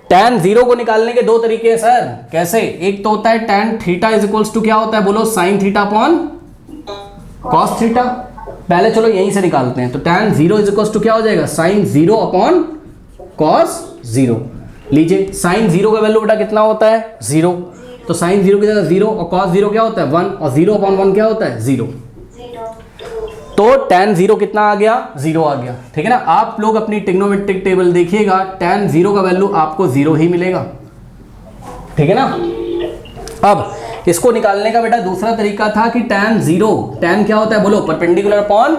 tan 0 को निकालने के दो तरीके हैं सर। कैसे? एक तो होता है tan theta is equals to क्या होता है बोलो? sin theta upon cos theta. पहले चलो यहीं से निकालते हैं। तो tan 0 इज इक्वल्स टू क्या हो जाएगा? sin 0 upon cos 0। लीजिए sin 0 का वैल्यू बेटा कितना होता है? 0। तो sin 0 की जगह 0 और cos 0 क्या होता है? 1 और 0 अपॉन 1 क्या होता है? 0। तो tan 0 कितना आ गया? 0 आ गया, ठीक है ना। आप लोग अपनी ट्रिग्नोमेट्रिक टेबल देखिएगा, tan 0 का वैल्यू आपको 0 ही मिलेगा, ठीक है ना। अब इसको निकालने का बेटा दूसरा तरीका था कि tan 0, tan क्या होता है बोलो? परपेंडिकुलर अपॉन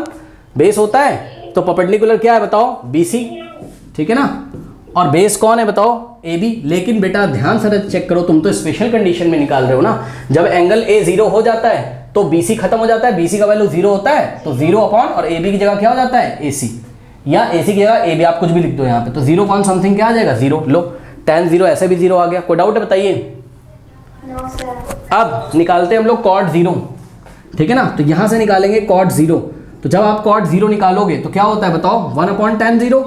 बेस होता है। तो परपेंडिकुलर क्या है बताओ? BC, ठीक है ना। और बेस कौन है बताओ? AB। लेकिन बेटा ध्यान से चेक करो, तुम तो स्पेशल कंडीशन में निकाल रहे हो ना। जब एंगल A 0 हो जाता है तो BC खत्म हो जाता है, BC का वैल्यू 0 होता है, तो 0 अपॉन और AB की जगह क्या हो जाता है? AC, या AC की जगह AB, आप कुछ भी लिख दो यहाँ पे। तो 0 पॉइंट समथिंग क्या आ जाएगा? 0। लो tan 0 ऐसे भी 0 आ गया। कोई डाउट है बताइए? No sir. अब निकालते हैं हम लोग cot 0, ठीक है ना। तो यहाँ से निकालेंगे cot 0। तो जब आप cot 0 निकालोगे तो क्या होता है बताओ? 1 अपॉन tan 0।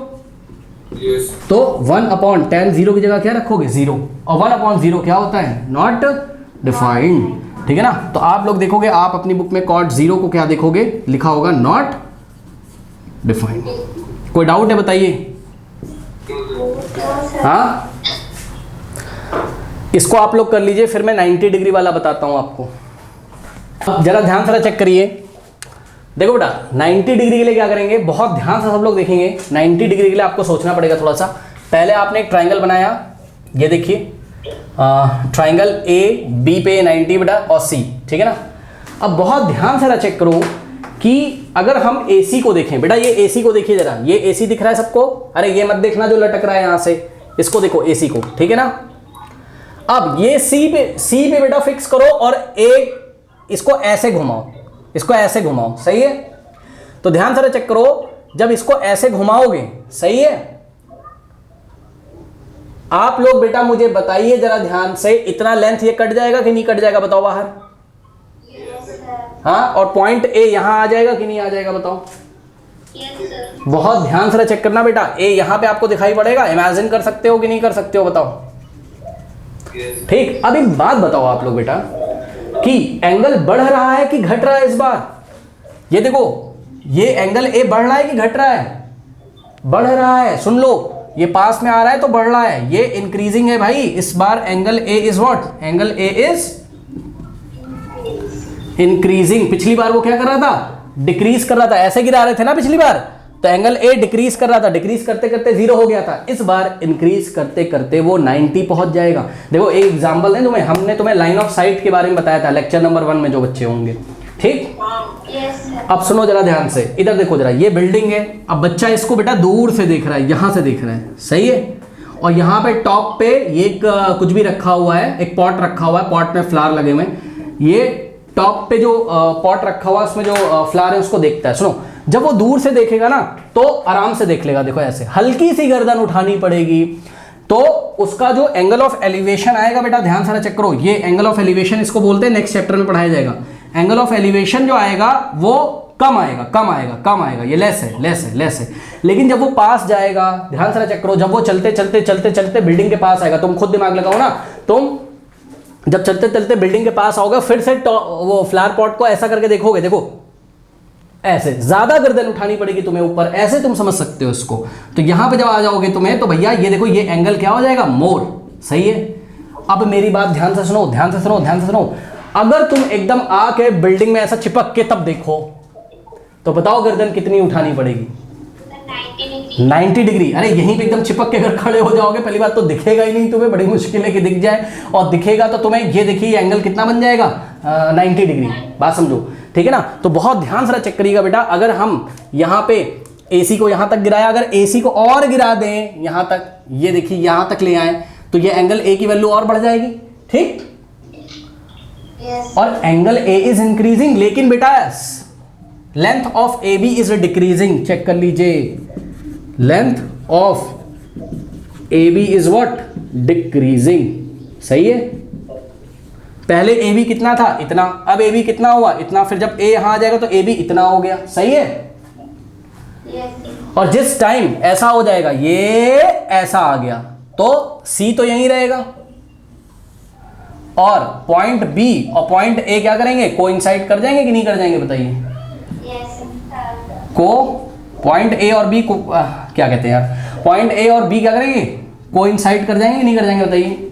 तो 1 अपॉन tan 0 की जगह क्या रखोगे? 0। और 1 अपॉन 0 क्या होता है? नॉट डिफाइंड, ठीक है ना। तो आप लोग देखोगे, आप अपनी बुक में cot 0 को क्या देखोगे? लिखा होगा नॉट डिफाइंड। कोई डाउट है बताइए? हाँ, इसको आप लोग कर लीजिए, फिर मैं 90 डिग्री वाला बताता हूं आपको। अब जरा ध्यान से चेक करिए, देखो बेटा 90 डिग्री के लिए क्या करेंगे, बहुत ध्यान से सब लोग देखेंगे। 90 डिग्री के लिए आपको सोचना पड़ेगा थोड़ा सा। पहले आपने एक ट्राइंगल बनाया, ये देखिए ट्राइंगल ए बी पे 90 बेटा और सी, ठीक है ना। अब बहुत ध्यान से चेक करो कि अगर हम AC को देखें, बेटा ये AC को देखिए जरा, ये AC दिख रहा है सबको? अरे ये मत देखना जो लटक रहा है यहाँ से, इसको देखो AC को, ठीक है ना। अब ये C पे बेटा फिक्स करो और एक इसको ऐसे घुमाओ, इसको ऐसे घुमाओ, सही है। तो ध्यान से चेक करो, जब इसको ऐसे घुमाओगे, सही है। आप लोग बेटा मुझे बताइए जरा ध्यान से, इतना लेंथ ये कट जाएगा कि नहीं कट जाएगा बताओ बाहर? हाँ, और पॉइंट A यहां आ जाएगा कि नहीं आ जाएगा बताओ? बहुत ध्यान से चेक करना बेटा। A यहां पे आपको दिखाई पड़ेगा, इमेजिन कर सकते हो कि नहीं कर सकते हो बताओ? ठीक। अब एक बात बताओ आप लोग बेटा कि एंगल बढ़ रहा है कि घट रहा है इस बार? ये देखो, ये एंगल A बढ़ रहा है कि घट रहा है? बढ़ रहा है। सुन लो, ये पास में आ रहा है तो बढ़ रहा है, ये इंक्रीजिंग है भाई। इस बार angle A is what? Angle A is increasing. पिछली बार वो क्या कर रहा था? डिक्रीज कर रहा था, ऐसे गिरा रहे थे ना पिछली बार। तो एंगल ए डिक्रीज कर रहा था, डिक्रीज करते करते 0 हो गया था, इस बार इंक्रीज करते करते वो 90 पहुंच जाएगा। देखो एक एग्जांपल है तुम्हें, हमने तुम्हें लाइन ऑफ साइट के बारे में बताया था लेक्चर नंबर 1 में जो बच्चे होंगे, ठीक। Yes, sir. अब सुनो जरा ध्यान से, इधर देखो जरा, ये बिल्डिंग है, अब बच्चा इसको बेटा दूर से देख रहा है, यहां से देख रहा है, सही है। और यहाँ पे टॉप पे ये एक कुछ भी रखा हुआ है, एक पॉट रखा हुआ है, पॉट में फ्लावर लगे हुए हैं, ये टॉप पे जो पॉट रखा हुआ है उसमें जो फ्लावर है उसको देखता है। सुनो, जब वो दूर से देखेगा ना तो आराम से देख लेगा, देखो ऐसे हल्की सी गर्दन उठानी पड़ेगी, तो उसका जो एंगल ऑफ एलिवेशन आएगा बेटा, ध्यान से चेक करो, ये एंगल ऑफ एलिवेशन इसको बोलते हैं, नेक्स्ट चैप्टर में पढ़ाया जाएगा। एंगल ऑफ एलिवेशन जो आएगा वो कम आएगा, कम आएगा, कम आएगा, ये लेस है, लेस है, लेस है। लेकिन जब वो पास जाएगा, ध्यान से चेक करो, जब वो चलते चलते चलते चलते बिल्डिंग के पास आएगा, तुम खुद दिमाग लगाओ ना, तुम जब चलते चलते बिल्डिंग के पास आओगे, फिर से वो फ्लावर पॉट को ऐसा करके देखोगे, देखो ऐसे, ज्यादा गर्दन उठानी पड़ेगी तुम्हें ऊपर, ऐसे तुम समझ सकते हो इसको। तो यहां पे जब आ जाओगे तुम्हें, तो भैया ये देखो, ये एंगल क्या हो जाएगा, मोर, सही है। अब मेरी बात ध्यान से सुनो, ध्यान से सुनो, ध्यान से सुनो, अगर तुम एकदम आके बिल्डिंग में ऐसा चिपक के तब देखो, तो बताओ गर्दन कितनी उठानी पड़ेगी, 90 डिग्री। अरे यहीं पे एकदम चिपक के अगर खड़े हो जाओगे, पहली बात तो दिखेगा ही नहीं तुम्हें, बड़ी मुश्किल है कि दिख जाए, और दिखेगा तो तुम्हें, ये देखिए एंगल कितना बन जाएगा, 90 डिग्री, बात समझो, ठीक है ना। तो बहुत ध्यान से चेक करिएगा बेटा, अगर हम यहाँ पे एसी को यहाँ तक गिराया, अगर एसी को और गिरा दें यहाँ तक, ये देखिए यहाँ तक ले आए, तो ये एंगल ए की वैल्यू और बढ़ जाएगी, ठीक। Yes. और एंगल ए इज इंक्रीजिंग, लेकिन बेटा length of A B is decreasing, check कर लीजिए, length of A B is what, decreasing, सही है। पहले ए बी कितना था, इतना, अब ए बी कितना हुआ, इतना, फिर जब ए यहां आ जाएगा तो ए बी इतना हो गया, सही है। Yes. और जिस टाइम ऐसा हो जाएगा, ये ऐसा आ गया, तो सी तो यहीं रहेगा, और पॉइंट बी और पॉइंट ए क्या करेंगे, कोइंसाइड कर जाएंगे कि नहीं कर जाएंगे, बताइए। Yes. को पॉइंट ए और बी को क्या कहते हैं यार, पॉइंट ए और बी क्या करेंगे, कोइंसाइड कर जाएंगे कि नहीं कर जाएंगे, बताइए।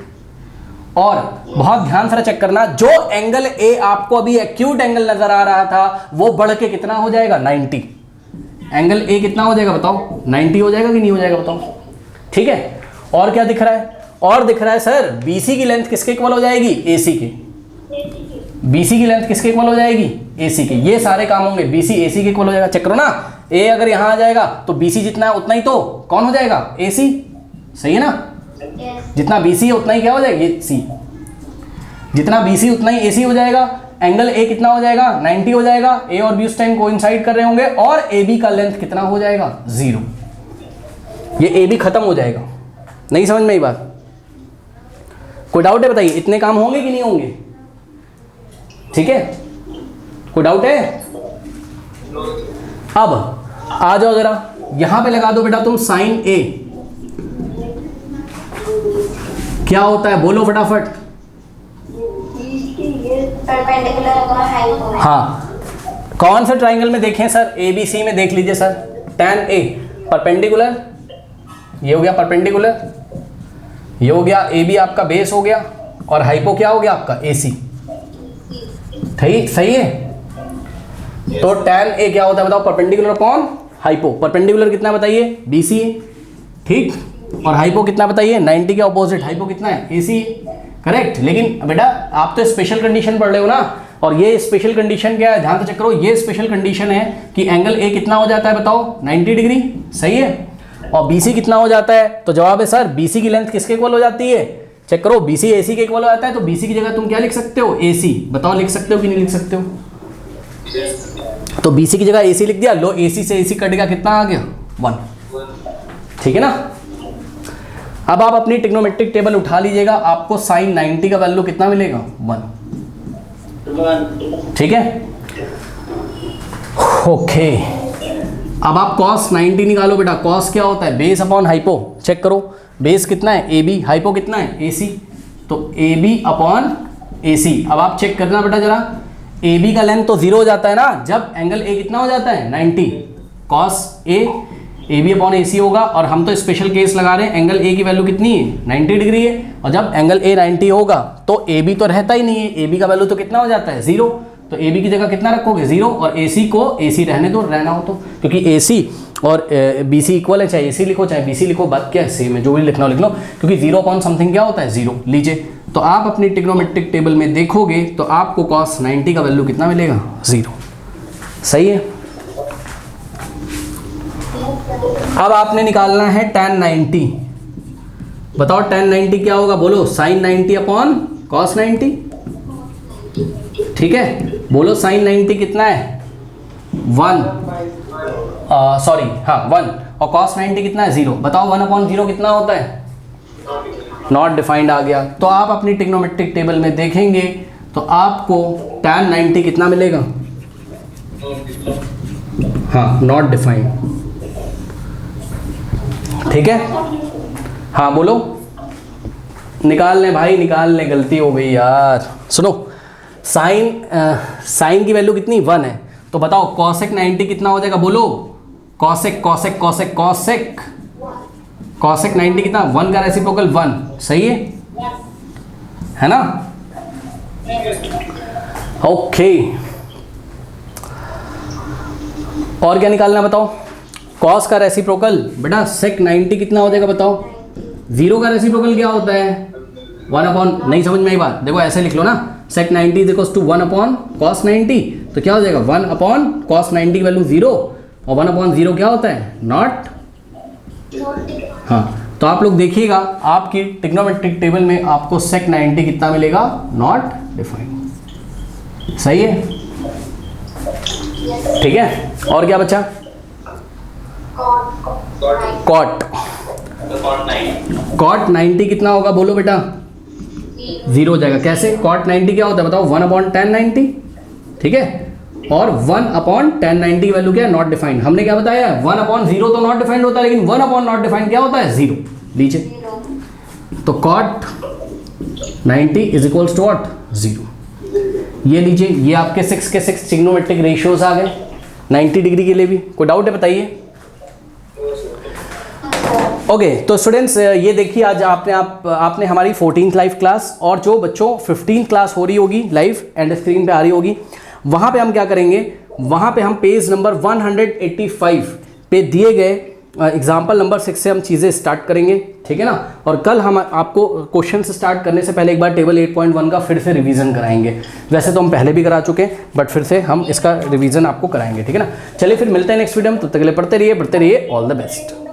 और बहुत ध्यान से चेक करना, जो एंगल ए आपको अभी एक्यूट एंगल नजर आ रहा था, वो बढ़ के कितना हो जाएगा, 90। एंगल ए कितना हो जाएगा बताओ, 90 हो जाएगा कि नहीं हो जाएगा, बताओ, ठीक है। और क्या दिख रहा है, और दिख रहा है सर, बीसी की लेंथ किसके इक्वल हो जाएगी, एसी के। बीसी की लेंथ किसके इक्वल हो जाएगी, एसी के। ये सारे काम होंगे, बीसी एसी के इक्वल हो जाएगा, चेक करो ना, ए अगर यहां आ जाएगा तो बीसी जितना है उतना ही तो कौन हो जाएगा, एसी, सही है ना। Yes. जितना बीसी है उतना ही क्या हो जाएगा, ये सी, जितना बीसी उतना ही एसी हो जाएगा। एंगल ए कितना हो जाएगा, 90 हो जाएगा, ए और बी उस टाइम कोइंसाइड कर रहे होंगे, और ए बी का लेंथ कितना हो जाएगा, 0। ये ए बी खत्म हो जाएगा। नहीं समझ में ये बात, कोई डाउट है बताइए, इतने काम होंगे कि नहीं होंगे, ठीक है, कोई डाउट है। अब आ जाओ जरा, यहां पे लगा दो बेटा तुम साइन ए, क्या होता है बोलो फटाफट। Perpendicular और hypo. हाँ, कौन से ट्राइंगल में देखें सर, ए बी सी में देख लीजिए सर, tan ए परपेंडिकुलर, ये हो गया परपेंडिकुलर, ये हो गया ए बी आपका बेस हो गया, और हाइपो क्या हो गया आपका, ए सी, सही है। तो tan ए क्या होता है बताओ, परपेंडिकुलर अपॉन हाइपो। परपेंडिकुलर कितना बताइए, बी सी, ठीक, और हाइपो कितना बताइए, 90 के ऑपोजिट, हाइपो कितना है, ए सी, करेक्ट। लेकिन बेटा आप तो स्पेशल कंडीशन पढ़ रहे हो ना, और ये स्पेशल कंडीशन क्या है, ध्यान से चेक करो, ये स्पेशल कंडीशन है कि एंगल ए कितना हो जाता है बताओ, 90 डिग्री, सही है। और बीसी कितना हो जाता है, तो जवाब है सर बीसी की लेंथ किसके इक्वल हो जाती है, चेक करो, बीसी एसी के इक्वल हो जाता है, तो बीसी की जगह तुम क्या लिख सकते हो, एसी, बताओ लिख सकते हो कि नहीं लिख सकते हो। तो बीसी की जगह एसी लिख दिया, लो एसी से एसी कट गया, कितना आ गया, 1, ठीक है ना। अब आप अपनी ट्रिग्नोमेट्रिक टेबल उठा लीजिएगा, आपको साइन 90 का वैल्यू कितना मिलेगा, 1, ठीक है, ओके। अब आप cos 90 निकालो बेटा, cos क्या होता है, बेस अपॉन हाइपो, चेक करो, बेस कितना है, ए बी, हाइपो कितना है, ए सी, तो ए बी अपॉन ए सी। अब आप चेक करना बेटा जरा, ए बी का लेंथ तो 0 हो जाता है ना, जब एंगल ए कितना हो जाता है, 90, cos ए बी अपॉन ए सी होगा, और हम तो स्पेशल केस लगा रहे हैं, एंगल ए की वैल्यू कितनी है, 90 डिग्री है, और जब एंगल ए 90 होगा तो ए बी तो रहता ही नहीं है, ए बी का वैल्यू तो कितना हो जाता है, 0, तो ए बी की जगह कितना रखोगे, 0, और ए सी को ए सी रहने दो, रहना हो तो, क्योंकि ए सी और बी सी इक्वल है, चाहे ए सी लिखो चाहे बी सी लिखो, बात क्या है सेम है, जो भी लिखना हो लिख लो, क्योंकि 0 अपॉन समथिंग क्या होता है 0। लीजिए तो आप अपनी ट्रिग्नोमेट्रिक टेबल में देखोगे तो आपको cos 90 का वैल्यू कितना मिलेगा 0। सही है। अब आपने निकालना है tan 90। बताओ tan 90 क्या होगा, बोलो sin 90 अपॉन cos 90। ठीक है, बोलो sin 90 कितना है 1, सॉरी हाँ 1, और cos 90 कितना है 0। बताओ 1 अपॉन 0 कितना होता है, नॉट डिफाइंड आ गया। तो आप अपनी ट्रिग्नोमेट्रिक टेबल में देखेंगे तो आपको tan 90 कितना मिलेगा, हाँ नॉट डिफाइंड। ठीक है, हाँ बोलो, निकाल लें भाई निकाल लें, गलती हो गई यार। सुनो साइन की वैल्यू कितनी 1 है, तो बताओ cosec 90 कितना हो जाएगा, बोलो cosec cosec cosec cosec cosec 90 कितना, 1 का रेसिप्रोकल 1। सही है ना, ओके। और क्या निकालना बताओ, cos का रेसिप्रोकल बेटा sec 90 कितना हो जाएगा बताओ, 0 का रेसिप्रोकल क्या होता है 1 अपॉन, नहीं समझ में आई बात, देखो ऐसे लिख लो ना, sec 90 is equals to 1 upon cos 90, तो क्या हो जाएगा 1 अपॉन cos 90 की वैल्यू 0, और 1 अपॉन 0 क्या होता है नॉट। हाँ तो आप लोग देखिएगा आपकी ट्रिग्नोमेट्रिक टेबल में आपको sec 90 कितना मिलेगा, नॉट डिफाइंड। सही है, ठीक है। और क्या बचा, cot 90 कितना होगा, बोलो बेटा 0 हो जाएगा। कैसे, cot 90 क्या होता है बताओ 1 अपॉन tan 90। ठीक है, और 1 अपॉन tan 90 की वैल्यू क्या है, नॉट डिफाइंड। हमने क्या बताया 1 अपॉन 0 तो नॉट डिफाइंड होता है, लेकिन 1 अपॉन नॉट डिफाइंड क्या होता है 0। लीजिए तो cot 90 is equals to what 0। ये लीजिए, ये आपके 6 के 6 ट्रिग्नोमेट्रिक रेशियोज आ गए 90 डिग्री के लिए भी। कोई डाउट है बताइए। ओके तो स्टूडेंट्स ये देखिए आज आपने हमारी 14th लाइव क्लास, और जो बच्चों 15th क्लास हो रही होगी लाइव एंड स्क्रीन पे आ रही होगी, वहाँ पे हम क्या करेंगे, वहाँ पे हम पेज नंबर 185 पे दिए गए एग्जाम्पल नंबर 6 से हम चीज़ें स्टार्ट करेंगे। ठीक है ना, और कल हम आपको क्वेश्चन स्टार्ट करने से पहले एक बार टेबल 8.1 का फिर से रिवीजन कराएंगे। वैसे तो हम पहले भी करा चुके हैं, बट फिर से हम इसका रिवीजन आपको कराएंगे। ठीक है ना, चलिए फिर मिलते हैं नेक्स्ट वीडियो में, तब तक के लिए पढ़ते रहिए ऑल द बेस्ट।